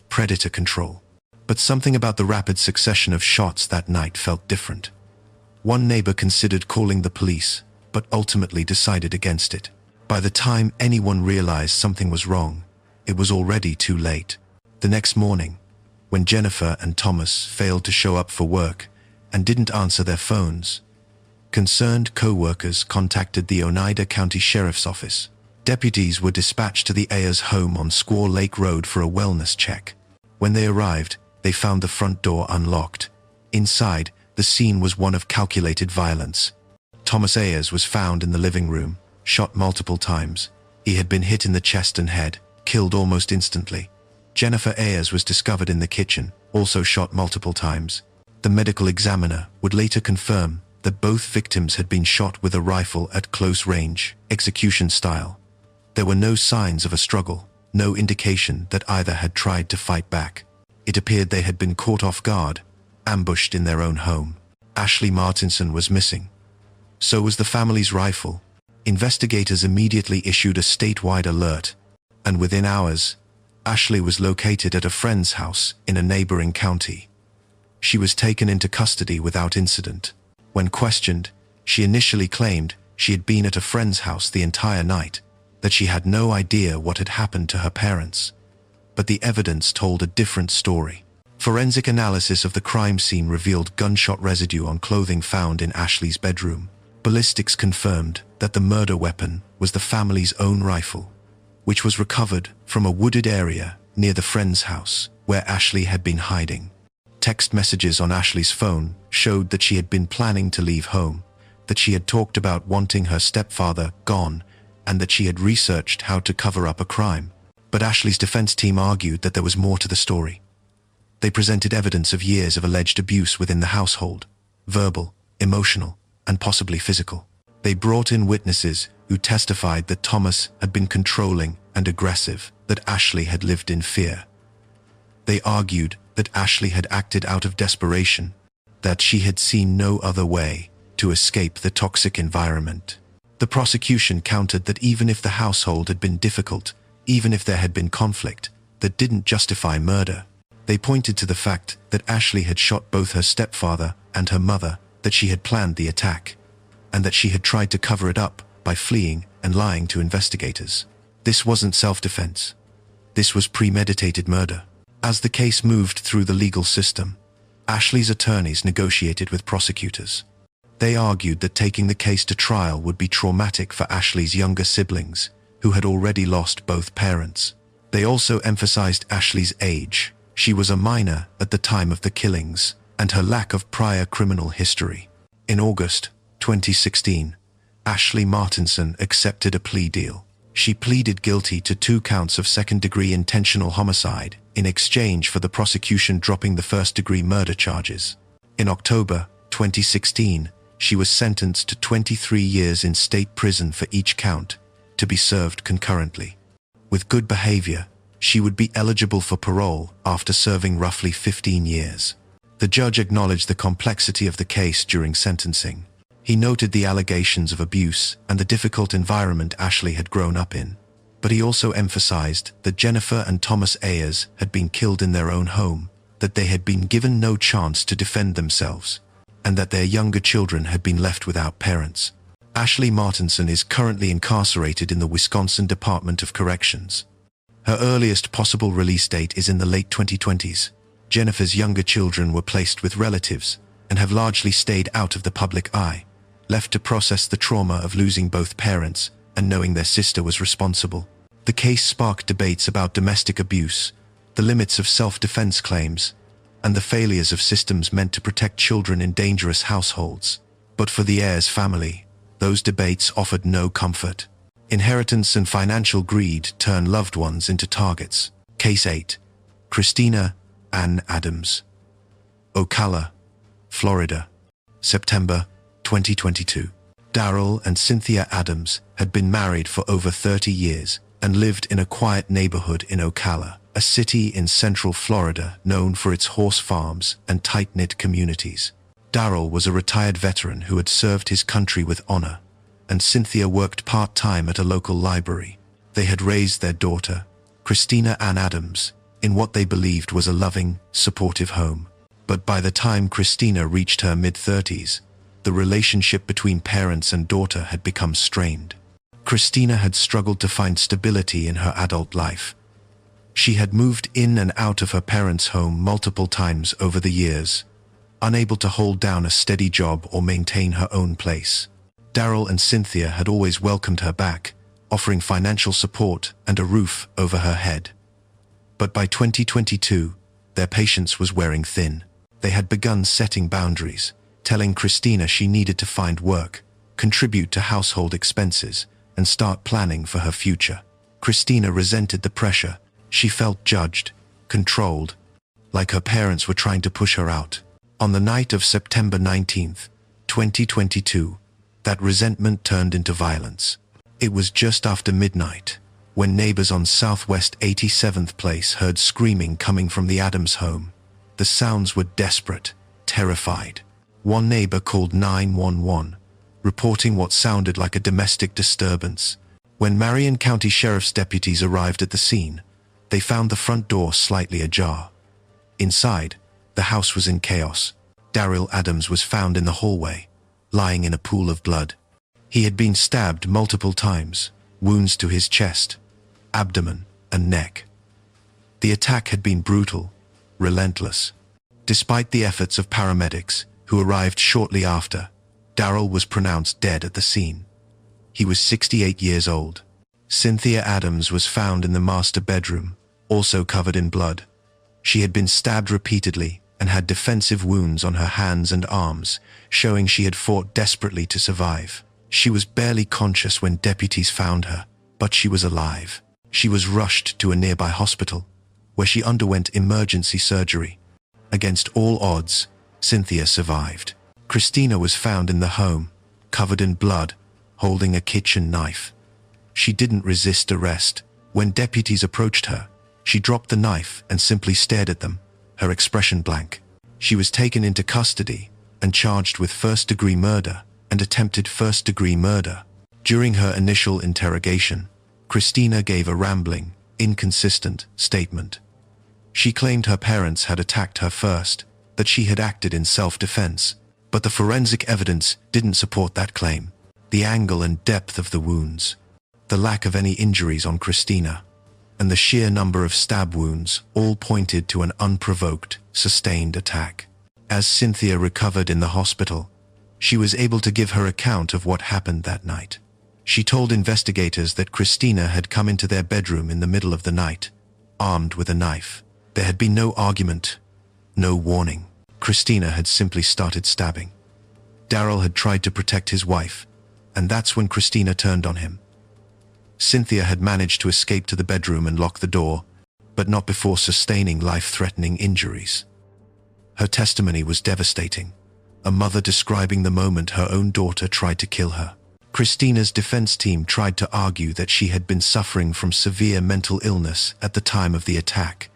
predator control. But something about the rapid succession of shots that night felt different. One neighbor considered calling the police, but ultimately decided against it. By the time anyone realized something was wrong, it was already too late. The next morning, when Jennifer and Thomas failed to show up for work and didn't answer their phones, concerned co-workers contacted the Oneida County Sheriff's Office. Deputies were dispatched to the Ayers home on Squaw Lake Road for a wellness check. When they arrived, they found the front door unlocked. Inside, the scene was one of calculated violence. Thomas Ayers was found in the living room, shot multiple times. He had been hit in the chest and head, killed almost instantly. Jennifer Ayers was discovered in the kitchen, also shot multiple times. The medical examiner would later confirm that both victims had been shot with a rifle at close range, execution style. There were no signs of a struggle, no indication that either had tried to fight back. It appeared they had been caught off guard, ambushed in their own home. Ashley Martinson was missing. So was the family's rifle. Investigators immediately issued a statewide alert, and within hours, Ashley was located at a friend's house in a neighboring county. She was taken into custody without incident. When questioned, she initially claimed she had been at a friend's house the entire night, that she had no idea what had happened to her parents. But the evidence told a different story. Forensic analysis of the crime scene revealed gunshot residue on clothing found in Ashley's bedroom. Ballistics confirmed that the murder weapon was the family's own rifle, which was recovered from a wooded area near the friend's house where Ashley had been hiding. Text messages on Ashley's phone showed that she had been planning to leave home, that she had talked about wanting her stepfather gone, and that she had researched how to cover up a crime. But Ashley's defense team argued that there was more to the story. They presented evidence of years of alleged abuse within the household, verbal, emotional, and possibly physical. They brought in witnesses who testified that Thomas had been controlling and aggressive, that Ashley had lived in fear. They argued that Ashley had acted out of desperation, that she had seen no other way to escape the toxic environment. The prosecution countered that even if the household had been difficult, even if there had been conflict, that didn't justify murder. They pointed to the fact that Ashley had shot both her stepfather and her mother, that she had planned the attack, and that she had tried to cover it up by fleeing and lying to investigators. This wasn't self-defense. This was premeditated murder. As the case moved through the legal system, Ashley's attorneys negotiated with prosecutors. They argued that taking the case to trial would be traumatic for Ashley's younger siblings, who had already lost both parents. They also emphasized Ashley's age. She was a minor at the time of the killings, and her lack of prior criminal history. In August 2016, Ashley Martinson accepted a plea deal. She pleaded guilty to 2 counts of second-degree intentional homicide in exchange for the prosecution dropping the first-degree murder charges. In October 2016, she was sentenced to 23 years in state prison for each count, to be served concurrently. With good behavior, she would be eligible for parole after serving roughly 15 years. The judge acknowledged the complexity of the case during sentencing. He noted the allegations of abuse and the difficult environment Ashley had grown up in. But he also emphasized that Jennifer and Thomas Ayers had been killed in their own home, that they had been given no chance to defend themselves, and that their younger children had been left without parents. Ashley Martinson is currently incarcerated in the Wisconsin Department of Corrections. Her earliest possible release date is in the late 2020s. Jennifer's younger children were placed with relatives and have largely stayed out of the public eye, left to process the trauma of losing both parents and knowing their sister was responsible. The case sparked debates about domestic abuse, the limits of self-defense claims, and the failures of systems meant to protect children in dangerous households. But for the Ayers family, those debates offered no comfort. Inheritance and financial greed turn loved ones into targets. Case 8. Christina Ann Adams. Ocala, Florida. September 2022. Darrell and Cynthia Adams had been married for over 30 years and lived in a quiet neighborhood in Ocala, a city in central Florida known for its horse farms and tight-knit communities. Darrell was a retired veteran who had served his country with honor, and Cynthia worked part-time at a local library. They had raised their daughter, Christina Ann Adams, in what they believed was a loving, supportive home. But by the time Christina reached her mid-30s, the relationship between parents and daughter had become strained. Christina had struggled to find stability in her adult life. She had moved in and out of her parents' home multiple times over the years, unable to hold down a steady job or maintain her own place. Darrell and Cynthia had always welcomed her back, offering financial support and a roof over her head. But by 2022, their patience was wearing thin. They had begun setting boundaries, telling Christina she needed to find work, contribute to household expenses, and start planning for her future. Christina resented the pressure. She felt judged, controlled, like her parents were trying to push her out. On the night of September 19th, 2022, that resentment turned into violence. It was just after midnight, when neighbors on Southwest 87th Place heard screaming coming from the Adams home. The sounds were desperate, terrified. One neighbor called 911, reporting what sounded like a domestic disturbance. When Marion County Sheriff's deputies arrived at the scene, they found the front door slightly ajar. Inside, the house was in chaos. Darrell Adams was found in the hallway, lying in a pool of blood. He had been stabbed multiple times, wounds to his chest, abdomen, and neck. The attack had been brutal, relentless. Despite the efforts of paramedics, who arrived shortly after, Darryl was pronounced dead at the scene. He was 68 years old. Cynthia Adams was found in the master bedroom, also covered in blood. She had been stabbed repeatedly and had defensive wounds on her hands and arms, showing she had fought desperately to survive. She was barely conscious when deputies found her, but she was alive. She was rushed to a nearby hospital, where she underwent emergency surgery. Against all odds, Cynthia survived. Christina was found in the home, covered in blood, holding a kitchen knife. She didn't resist arrest. When deputies approached her, she dropped the knife and simply stared at them, her expression blank. She was taken into custody and charged with first-degree murder and attempted first-degree murder. During her initial interrogation, Christina gave a rambling, inconsistent statement. She claimed her parents had attacked her first, that she had acted in self-defense, but the forensic evidence didn't support that claim. The angle and depth of the wounds, the lack of any injuries on Christina, and the sheer number of stab wounds all pointed to an unprovoked, sustained attack. As Cynthia recovered in the hospital, she was able to give her account of what happened that night. She told investigators that Christina had come into their bedroom in the middle of the night, armed with a knife. There had been no argument, no warning. Christina had simply started stabbing. Darryl had tried to protect his wife, and that's when Christina turned on him. Cynthia had managed to escape to the bedroom and lock the door, but not before sustaining life-threatening injuries. Her testimony was devastating, a mother describing the moment her own daughter tried to kill her. Christina's defense team tried to argue that she had been suffering from severe mental illness at the time of the attack,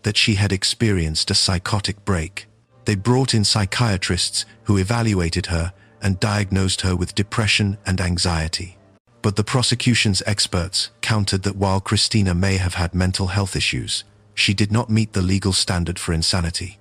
that she had experienced a psychotic break. They brought in psychiatrists who evaluated her and diagnosed her with depression and anxiety. But the prosecution's experts countered that while Christina may have had mental health issues, she did not meet the legal standard for insanity.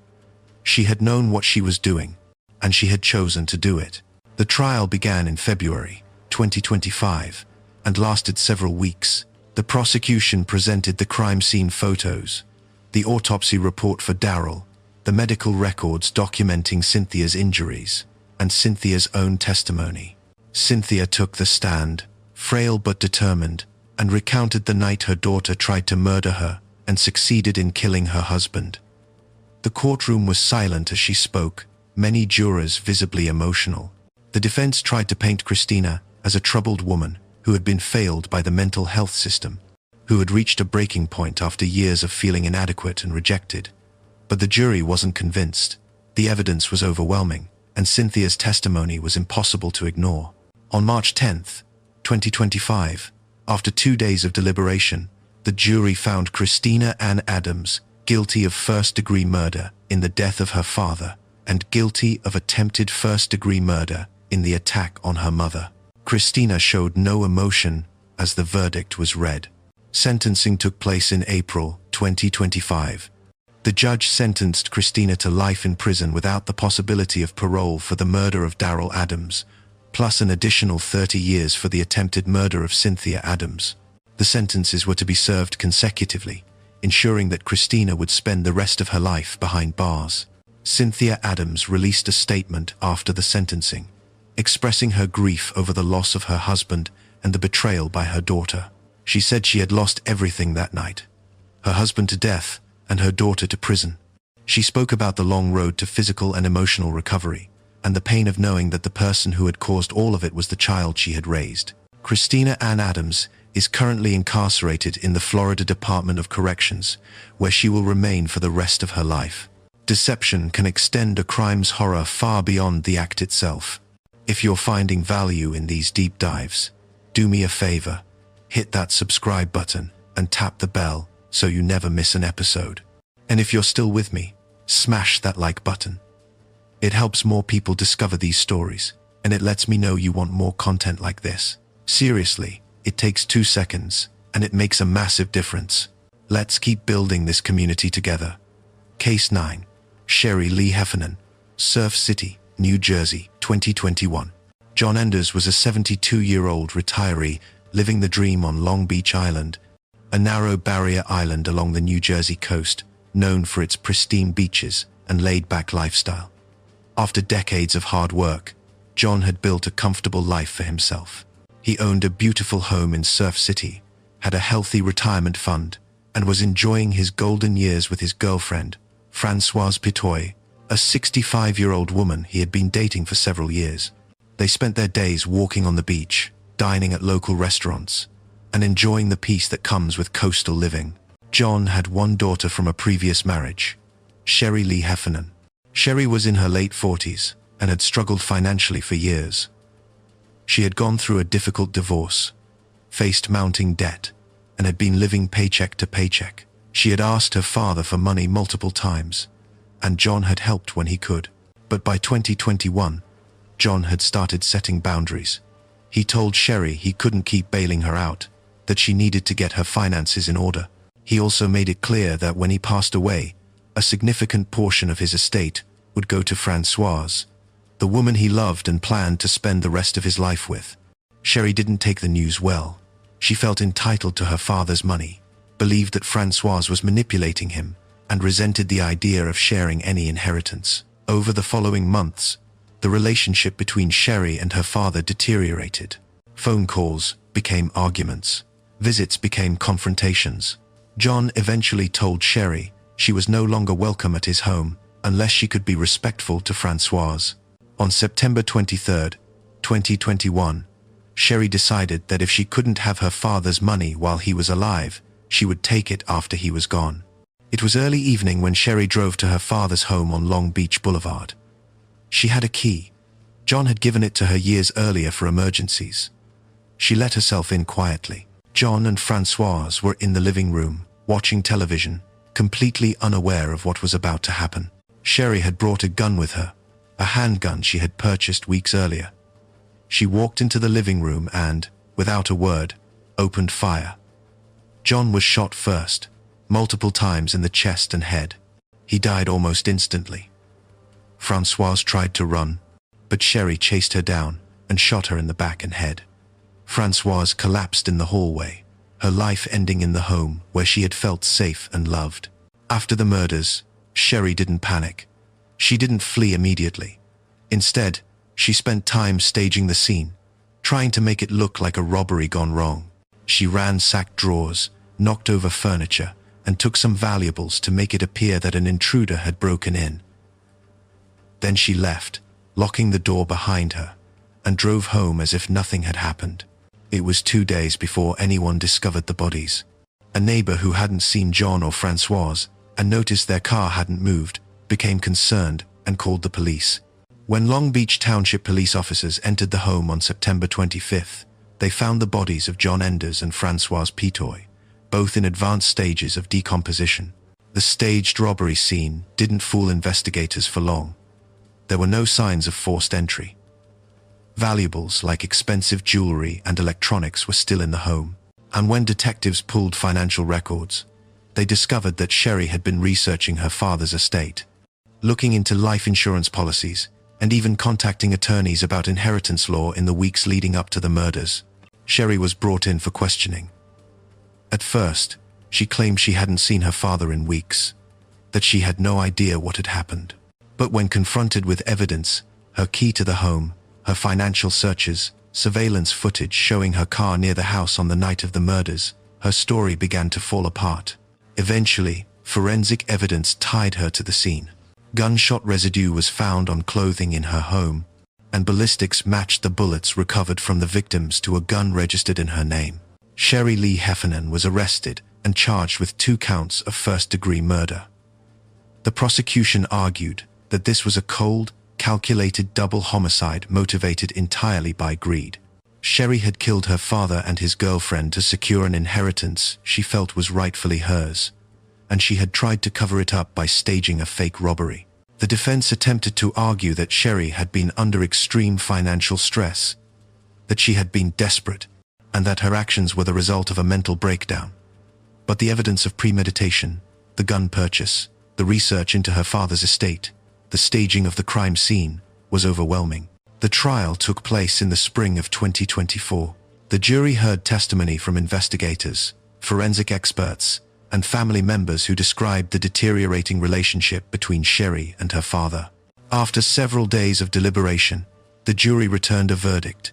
She had known what she was doing, and she had chosen to do it. The trial began in February 2025 and lasted several weeks. The prosecution presented the crime scene photos, the autopsy report for Darryl, the medical records documenting Cynthia's injuries, and Cynthia's own testimony. Cynthia took the stand, frail but determined, and recounted the night her daughter tried to murder her and succeeded in killing her husband. The courtroom was silent as she spoke, many jurors visibly emotional. The defense tried to paint Christina as a troubled woman who had been failed by the mental health system, who had reached a breaking point after years of feeling inadequate and rejected. But the jury wasn't convinced. The evidence was overwhelming, and Cynthia's testimony was impossible to ignore. On March 10th, 2025, after 2 days of deliberation, the jury found Christina Ann Adams guilty of first-degree murder in the death of her father and guilty of attempted first-degree murder in the attack on her mother. Christina showed no emotion as the verdict was read. Sentencing took place in April 2025. The judge sentenced Christina to life in prison without the possibility of parole for the murder of Darryl Adams, plus an additional 30 years for the attempted murder of Cynthia Adams. The sentences were to be served consecutively, ensuring that Christina would spend the rest of her life behind bars. Cynthia Adams released a statement after the sentencing, expressing her grief over the loss of her husband and the betrayal by her daughter. She said she had lost everything that night, her husband to death and her daughter to prison. She spoke about the long road to physical and emotional recovery, and the pain of knowing that the person who had caused all of it was the child she had raised. Christina Ann Adams is currently incarcerated in the Florida Department of Corrections, where she will remain for the rest of her life. Deception can extend a crime's horror far beyond the act itself. If you're finding value in these deep dives, do me a favor, hit that subscribe button and tap the bell so you never miss an episode. And if you're still with me, smash that like button. It helps more people discover these stories, and it lets me know you want more content like this. Seriously, it takes 2 seconds, and it makes a massive difference. Let's keep building this community together. Case 9. Sherry Lee Heffernan, Surf City, New Jersey, 2021. John Enders was a 72-year-old retiree living the dream on Long Beach Island, a narrow barrier island along the New Jersey coast, known for its pristine beaches and laid-back lifestyle. After decades of hard work, John had built a comfortable life for himself. He owned a beautiful home in Surf City, had a healthy retirement fund, and was enjoying his golden years with his girlfriend, Françoise Pitoy, a 65-year-old woman he had been dating for several years. They spent their days walking on the beach, dining at local restaurants, and enjoying the peace that comes with coastal living. John had one daughter from a previous marriage, Sherry Lee Heffernan. Sherry was in her late 40s and had struggled financially for years. She had gone through a difficult divorce, faced mounting debt, and had been living paycheck to paycheck. She had asked her father for money multiple times, and John had helped when he could. But by 2021, John had started setting boundaries. He told Sherry he couldn't keep bailing her out, that she needed to get her finances in order. He also made it clear that when he passed away, a significant portion of his estate would go to Françoise, the woman he loved and planned to spend the rest of his life with. Sherry didn't take the news well. She felt entitled to her father's money, believed that Françoise was manipulating him, and resented the idea of sharing any inheritance. Over the following months, the relationship between Sherry and her father deteriorated. Phone calls became arguments. Visits became confrontations. John eventually told Sherry she was no longer welcome at his home unless she could be respectful to Françoise. On September 23, 2021, Sherry decided that if she couldn't have her father's money while he was alive, she would take it after he was gone. It was early evening when Sherry drove to her father's home on Long Beach Boulevard. She had a key. John had given it to her years earlier for emergencies. She let herself in quietly. John and Françoise were in the living room, watching television, completely unaware of what was about to happen. Sherry had brought a gun with her, a handgun she had purchased weeks earlier. She walked into the living room and, without a word, opened fire. John was shot first, multiple times in the chest and head. He died almost instantly. Françoise tried to run, but Sherry chased her down and shot her in the back and head. Françoise collapsed in the hallway, her life ending in the home where she had felt safe and loved. After the murders, Sherry didn't panic. She didn't flee immediately. Instead, she spent time staging the scene, trying to make it look like a robbery gone wrong. She ransacked drawers, knocked over furniture, and took some valuables to make it appear that an intruder had broken in. Then she left, locking the door behind her, and drove home as if nothing had happened. It was 2 days before anyone discovered the bodies. A neighbor who hadn't seen John or Françoise and noticed their car hadn't moved became concerned and called the police. When Long Beach Township police officers entered the home on September 25th, they found the bodies of John Enders and Françoise Pitoy, both in advanced stages of decomposition. The staged robbery scene didn't fool investigators for long. There were no signs of forced entry. Valuables like expensive jewelry and electronics were still in the home. And when detectives pulled financial records, they discovered that Sherry had been researching her father's estate, looking into life insurance policies, and even contacting attorneys about inheritance law in the weeks leading up to the murders. Sherry was brought in for questioning. At first, she claimed she hadn't seen her father in weeks, that she had no idea what had happened. But when confronted with evidence, her key to the home, her financial searches, surveillance footage showing her car near the house on the night of the murders, her story began to fall apart. Eventually, forensic evidence tied her to the scene. Gunshot residue was found on clothing in her home, and ballistics matched the bullets recovered from the victims to a gun registered in her name. Sherry Lee Heffernan was arrested and charged with 2 counts of first-degree murder. The prosecution argued that this was a cold, calculated double homicide motivated entirely by greed. Sherry had killed her father and his girlfriend to secure an inheritance she felt was rightfully hers, and she had tried to cover it up by staging a fake robbery. The defense attempted to argue that Sherry had been under extreme financial stress, that she had been desperate, and that her actions were the result of a mental breakdown. But the evidence of premeditation, the gun purchase, the research into her father's estate, the staging of the crime scene, was overwhelming. The trial took place in the spring of 2024. The jury heard testimony from investigators, forensic experts, and family members who described the deteriorating relationship between Sherry and her father. After several days of deliberation, the jury returned a verdict: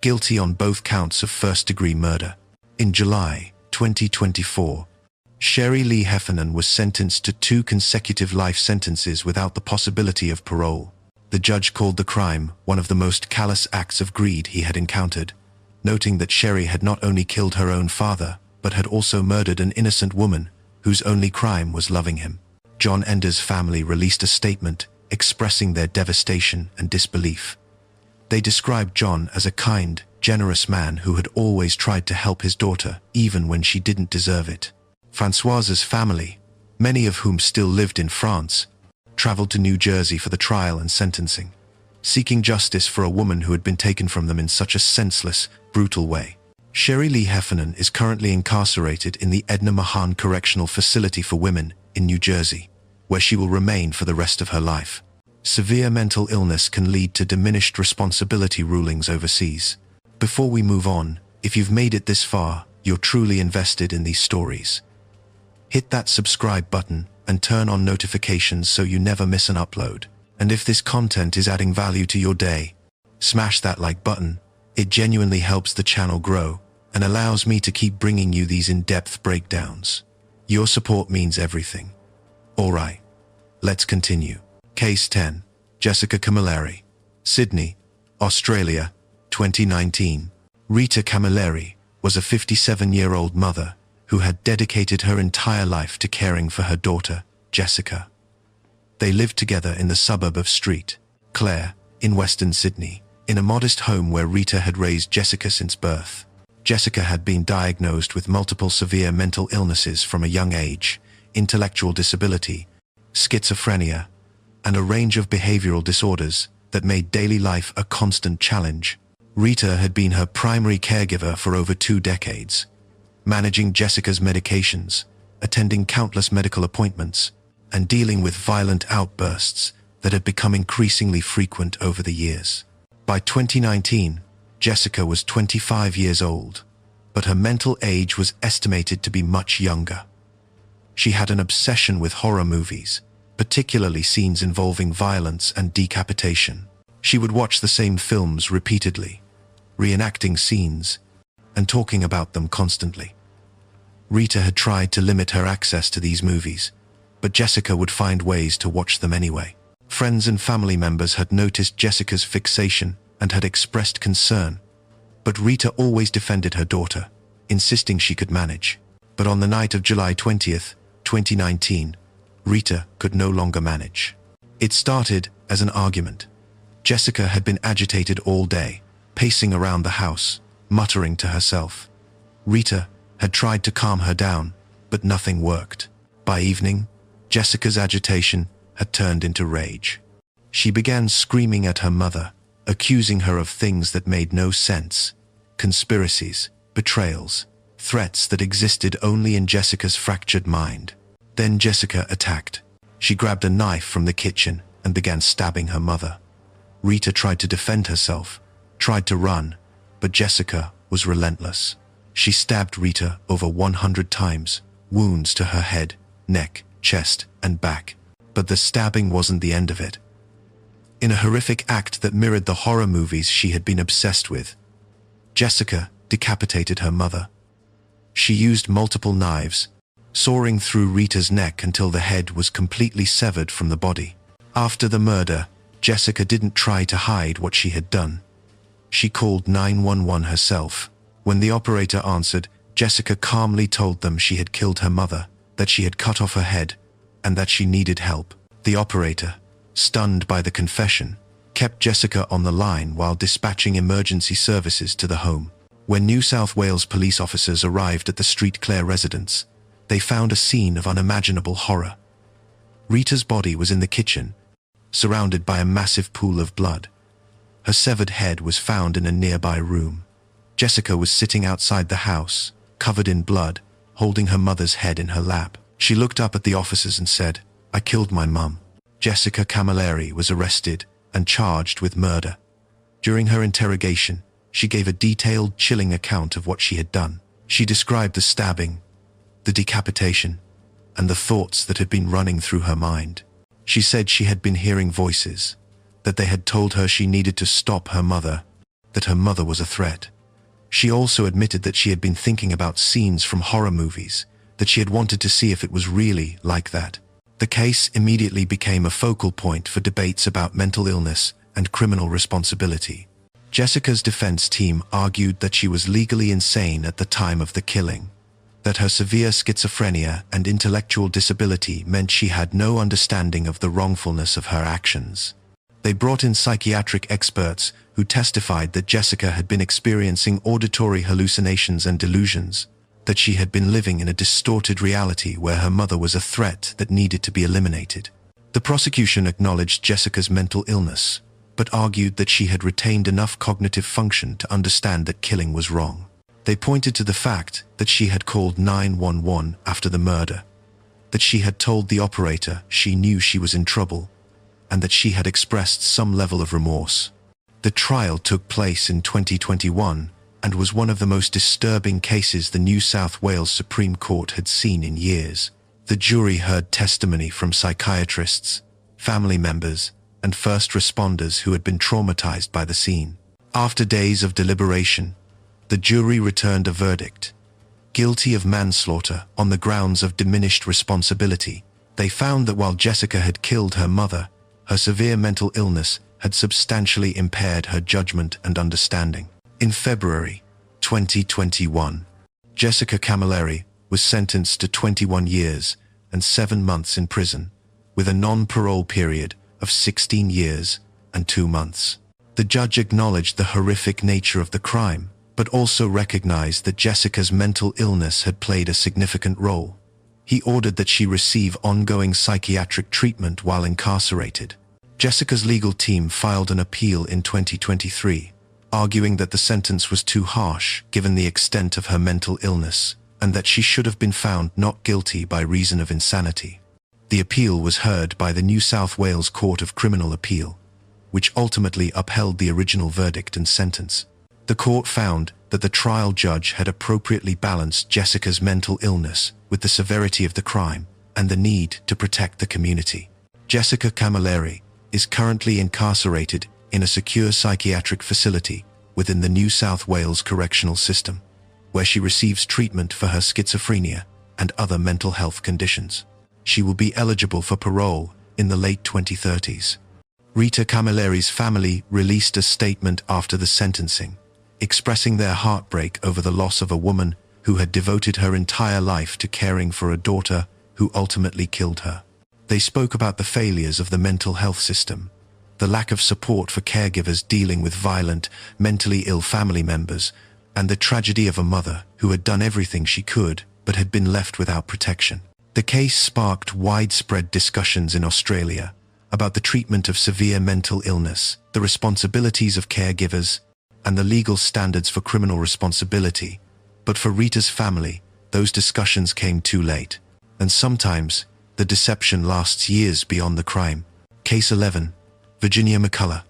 guilty on both counts of first-degree murder. In July 2024, Sherry Lee Heffernan was sentenced to 2 consecutive life sentences without the possibility of parole. The judge called the crime one of the most callous acts of greed he had encountered, noting that Sherry had not only killed her own father, but had also murdered an innocent woman whose only crime was loving him. John Ender's family released a statement expressing their devastation and disbelief. They described John as a kind, generous man who had always tried to help his daughter, even when she didn't deserve it. Françoise's family, many of whom still lived in France, traveled to New Jersey for the trial and sentencing, seeking justice for a woman who had been taken from them in such a senseless, brutal way. Sherry Lee Heffernan is currently incarcerated in the Edna Mahan Correctional Facility for Women in New Jersey, where she will remain for the rest of her life. Severe mental illness can lead to diminished responsibility rulings overseas. Before we move on, if you've made it this far, you're truly invested in these stories. Hit that subscribe button and turn on notifications so you never miss an upload. And if this content is adding value to your day, smash that like button. It genuinely helps the channel grow and allows me to keep bringing you these in-depth breakdowns. Your support means everything. Alright, let's continue. Case 10. Jessica Camilleri, Sydney, Australia, 2019. Rita Camilleri was a 57-year-old mother who had dedicated her entire life to caring for her daughter, Jessica. They lived together in the suburb of St. Clair, in Western Sydney, in a modest home where Rita had raised Jessica since birth. Jessica had been diagnosed with multiple severe mental illnesses from a young age, intellectual disability, schizophrenia, and a range of behavioral disorders that made daily life a constant challenge. Rita had been her primary caregiver for over 2 decades, managing Jessica's medications, attending countless medical appointments, and dealing with violent outbursts that had become increasingly frequent over the years. By 2019, Jessica was 25 years old, but her mental age was estimated to be much younger. She had an obsession with horror movies, particularly scenes involving violence and decapitation. She would watch the same films repeatedly, reenacting scenes and talking about them constantly. Rita had tried to limit her access to these movies, but Jessica would find ways to watch them anyway. Friends and family members had noticed Jessica's fixation and had expressed concern, but Rita always defended her daughter, insisting she could manage. But on the night of July 20th, 2019, Rita could no longer manage. It started as an argument. Jessica had been agitated all day, pacing around the house, muttering to herself. Rita had tried to calm her down, but nothing worked. By evening, Jessica's agitation had turned into rage. She began screaming at her mother, accusing her of things that made no sense: conspiracies, betrayals, threats that existed only in Jessica's fractured mind. Then Jessica attacked. She grabbed a knife from the kitchen and began stabbing her mother. Rita tried to defend herself, tried to run, but Jessica was relentless. She stabbed Rita over 100 times, wounds to her head, neck, chest, and back. But the stabbing wasn't the end of it. In a horrific act that mirrored the horror movies she had been obsessed with, Jessica decapitated her mother. She used multiple knives, sawing through Rita's neck until the head was completely severed from the body. After the murder, Jessica didn't try to hide what she had done. She called 911 herself. When the operator answered, Jessica calmly told them she had killed her mother, that she had cut off her head, and that she needed help. The operator, stunned by the confession, kept Jessica on the line while dispatching emergency services to the home. When New South Wales police officers arrived at the St. Clair residence, they found a scene of unimaginable horror. Rita's body was in the kitchen, surrounded by a massive pool of blood. Her severed head was found in a nearby room. Jessica was sitting outside the house, covered in blood, holding her mother's head in her lap. She looked up at the officers and said, "I killed my mum." Jessica Camilleri was arrested and charged with murder. During her interrogation, she gave a detailed, chilling account of what she had done. She described the stabbing, the decapitation, and the thoughts that had been running through her mind. She said she had been hearing voices, that they had told her she needed to stop her mother, that her mother was a threat. She also admitted that she had been thinking about scenes from horror movies, that she had wanted to see if it was really like that. The case immediately became a focal point for debates about mental illness and criminal responsibility. Jessica's defense team argued that she was legally insane at the time of the killing, that her severe schizophrenia and intellectual disability meant she had no understanding of the wrongfulness of her actions. They brought in psychiatric experts who testified that Jessica had been experiencing auditory hallucinations and delusions, that she had been living in a distorted reality where her mother was a threat that needed to be eliminated. The prosecution acknowledged Jessica's mental illness, but argued that she had retained enough cognitive function to understand that killing was wrong. They pointed to the fact that she had called 911 after the murder, that she had told the operator she knew she was in trouble, and that she had expressed some level of remorse. The trial took place in 2021 and was one of the most disturbing cases the New South Wales Supreme Court had seen in years. The jury heard testimony from psychiatrists, family members, and first responders who had been traumatized by the scene. After days of deliberation, the jury returned a verdict: guilty of manslaughter on the grounds of diminished responsibility. They found that while Jessica had killed her mother, her severe mental illness had substantially impaired her judgment and understanding. In February 2021, Jessica Camilleri was sentenced to 21 years and 7 months in prison, with a non-parole period of 16 years and 2 months. The judge acknowledged the horrific nature of the crime, but also recognized that Jessica's mental illness had played a significant role. He ordered that she receive ongoing psychiatric treatment while incarcerated. Jessica's legal team filed an appeal in 2023, arguing that the sentence was too harsh given the extent of her mental illness, and that she should have been found not guilty by reason of insanity. The appeal was heard by the New South Wales Court of Criminal Appeal, which ultimately upheld the original verdict and sentence. The court found that the trial judge had appropriately balanced Jessica's mental illness with the severity of the crime and the need to protect the community. Jessica Camilleri is currently incarcerated in a secure psychiatric facility within the New South Wales correctional system, where she receives treatment for her schizophrenia and other mental health conditions. She will be eligible for parole in the late 2030s. Rita Camilleri's family released a statement after the sentencing, expressing their heartbreak over the loss of a woman who had devoted her entire life to caring for a daughter who ultimately killed her. They spoke about the failures of the mental health system, the lack of support for caregivers dealing with violent, mentally ill family members, and the tragedy of a mother who had done everything she could but had been left without protection. The case sparked widespread discussions in Australia about the treatment of severe mental illness, the responsibilities of caregivers, and the legal standards for criminal responsibility. But for Rita's family, those discussions came too late, and sometimes the deception lasts years beyond the crime. Case 11. Virginia McCullough,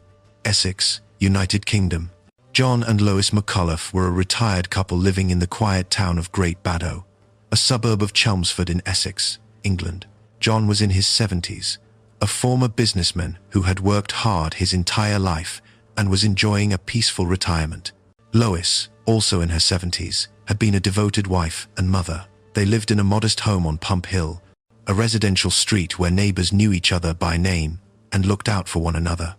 Essex, United Kingdom. John and Lois McCullough were a retired couple living in the quiet town of Great Baddow, a suburb of Chelmsford in Essex, England. John was in his 70s, a former businessman who had worked hard his entire life and was enjoying a peaceful retirement. Lois, also in her 70s, had been a devoted wife and mother. They lived in a modest home on Pump Hill, a residential street where neighbors knew each other by name and looked out for one another.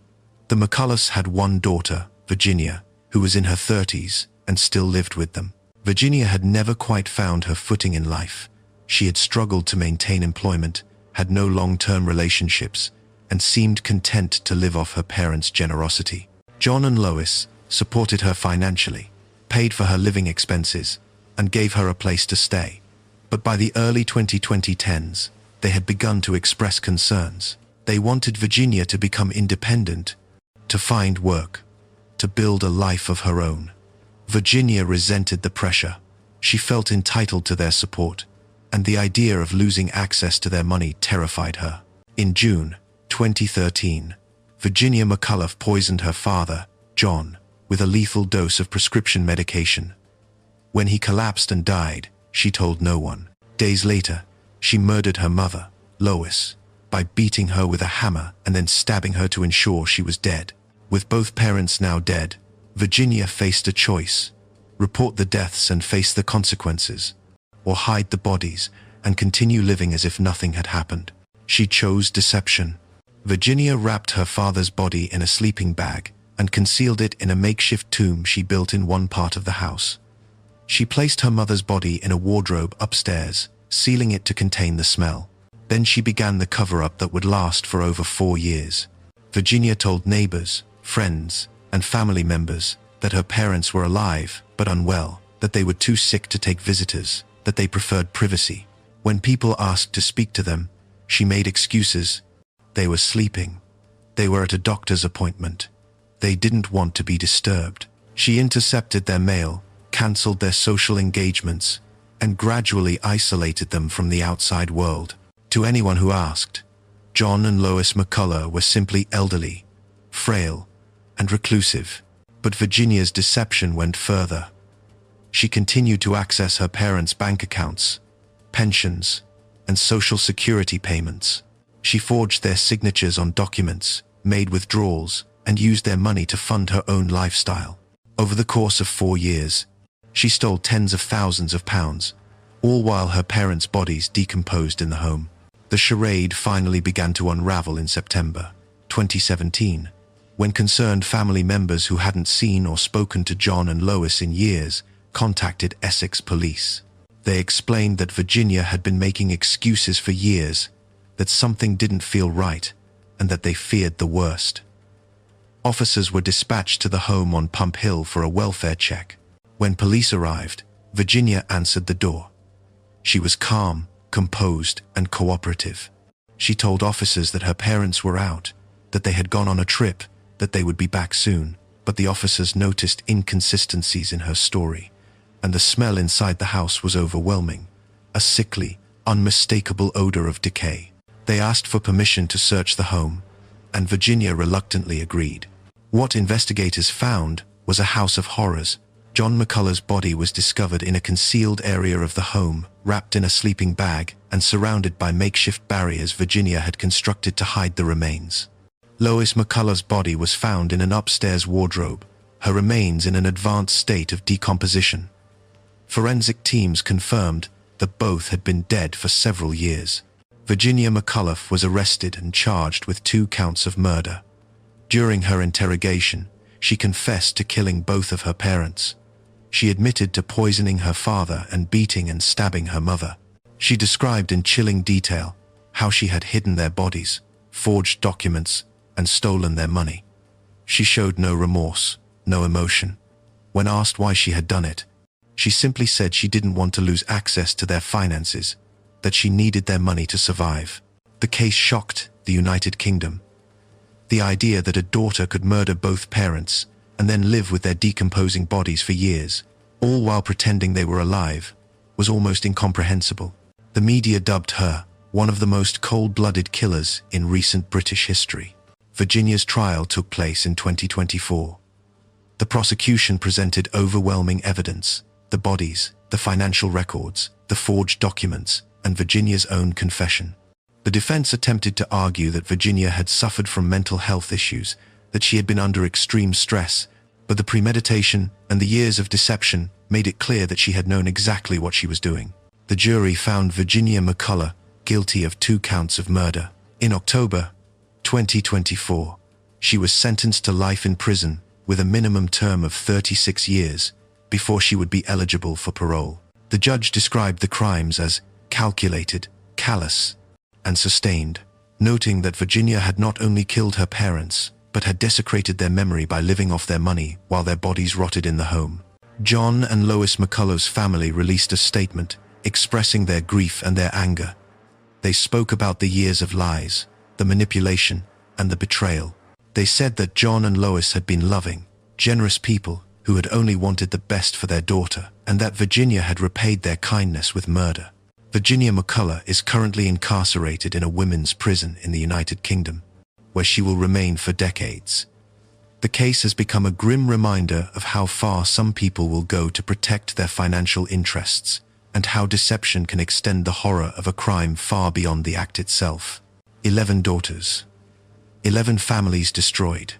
The McCulloughs had one daughter, Virginia, who was in her 30s and still lived with them. Virginia had never quite found her footing in life. She had struggled to maintain employment, had no long-term relationships, and seemed content to live off her parents' generosity. John and Lois supported her financially, paid for her living expenses, and gave her a place to stay. But by the early 2010s, they had begun to express concerns. They wanted Virginia to become independent, to find work, to build a life of her own. Virginia resented the pressure. She felt entitled to their support, and the idea of losing access to their money terrified her. In June 2013, Virginia McCullough poisoned her father, John, with a lethal dose of prescription medication. When he collapsed and died, she told no one. Days later, she murdered her mother, Lois, by beating her with a hammer and then stabbing her to ensure she was dead. With both parents now dead, Virginia faced a choice: report the deaths and face the consequences, or hide the bodies and continue living as if nothing had happened. She chose deception. Virginia wrapped her father's body in a sleeping bag and concealed it in a makeshift tomb she built in one part of the house. She placed her mother's body in a wardrobe upstairs, sealing it to contain the smell. Then she began the cover-up that would last for over 4 years. Virginia told neighbors, friends, and family members that her parents were alive but unwell, that they were too sick to take visitors, that they preferred privacy. When people asked to speak to them, she made excuses. They were sleeping. They were at a doctor's appointment. They didn't want to be disturbed. She intercepted their mail, cancelled their social engagements, and gradually isolated them from the outside world. To anyone who asked, John and Lois McCullough were simply elderly, frail, and reclusive. But Virginia's deception went further. She continued to access her parents' bank accounts, pensions, and social security payments. She forged their signatures on documents, made withdrawals, and used their money to fund her own lifestyle. Over the course of 4 years, she stole tens of thousands of pounds, all while her parents' bodies decomposed in the home. The charade finally began to unravel in September 2017, when concerned family members who hadn't seen or spoken to John and Lois in years contacted Essex police. They explained that Virginia had been making excuses for years, that something didn't feel right, and that they feared the worst. Officers were dispatched to the home on Pump Hill for a welfare check. When police arrived, Virginia answered the door. She was calm, composed, and cooperative. She told officers that her parents were out, that they had gone on a trip, that they would be back soon, but the officers noticed inconsistencies in her story, and the smell inside the house was overwhelming, a sickly, unmistakable odor of decay. They asked for permission to search the home, and Virginia reluctantly agreed. What investigators found was a house of horrors. John McCullough's body was discovered in a concealed area of the home, wrapped in a sleeping bag and surrounded by makeshift barriers Virginia had constructed to hide the remains. Lois McCullough's body was found in an upstairs wardrobe, her remains in an advanced state of decomposition. Forensic teams confirmed that both had been dead for several years. Virginia McCullough was arrested and charged with 2 counts of murder. During her interrogation, she confessed to killing both of her parents. She admitted to poisoning her father and beating and stabbing her mother. She described in chilling detail how she had hidden their bodies, forged documents, and stolen their money. She showed no remorse, no emotion. When asked why she had done it, she simply said she didn't want to lose access to their finances, that she needed their money to survive. The case shocked the United Kingdom. The idea that a daughter could murder both parents and then live with their decomposing bodies for years, all while pretending they were alive, was almost incomprehensible. The media dubbed her one of the most cold-blooded killers in recent British history. Virginia's trial took place in 2024. The prosecution presented overwhelming evidence: the bodies, the financial records, the forged documents, and Virginia's own confession. The defense attempted to argue that Virginia had suffered from mental health issues, that she had been under extreme stress, but the premeditation and the years of deception made it clear that she had known exactly what she was doing. The jury found Virginia McCullough guilty of 2 counts of murder. In October 2024, she was sentenced to life in prison with a minimum term of 36 years before she would be eligible for parole. The judge described the crimes as calculated, callous, and sustained, noting that Virginia had not only killed her parents, but had desecrated their memory by living off their money while their bodies rotted in the home. John and Lois McCullough's family released a statement expressing their grief and their anger. They spoke about the years of lies, the manipulation, and the betrayal. They said that John and Lois had been loving, generous people who had only wanted the best for their daughter, and that Virginia had repaid their kindness with murder. Virginia McCullough is currently incarcerated in a women's prison in the United Kingdom, where she will remain for decades. The case has become a grim reminder of how far some people will go to protect their financial interests, and how deception can extend the horror of a crime far beyond the act itself. 11 daughters. 11 families destroyed.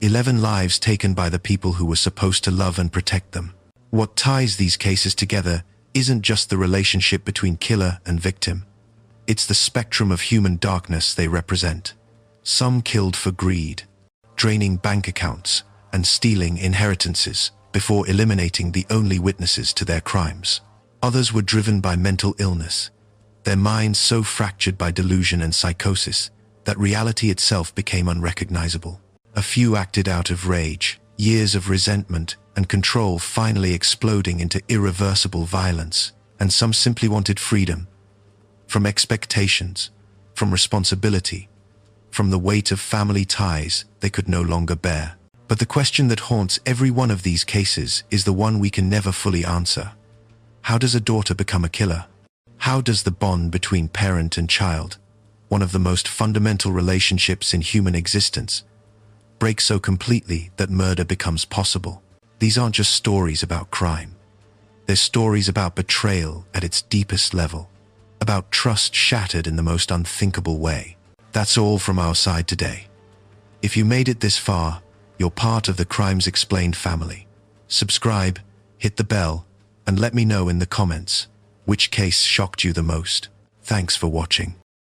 11 lives taken by the people who were supposed to love and protect them. What ties these cases together isn't just the relationship between killer and victim. It's the spectrum of human darkness they represent. Some killed for greed, draining bank accounts and stealing inheritances before eliminating the only witnesses to their crimes. Others were driven by mental illness, their minds so fractured by delusion and psychosis that reality itself became unrecognizable. A few acted out of rage, years of resentment and control finally exploding into irreversible violence, and some simply wanted freedom from expectations, from responsibility, from the weight of family ties they could no longer bear. But the question that haunts every one of these cases is the one we can never fully answer. How does a daughter become a killer? How does the bond between parent and child, one of the most fundamental relationships in human existence, break so completely that murder becomes possible? These aren't just stories about crime. They're stories about betrayal at its deepest level, about trust shattered in the most unthinkable way. That's all from our side today. If you made it this far, you're part of the Crimes Explained family. Subscribe, hit the bell, and let me know in the comments which case shocked you the most. Thanks for watching.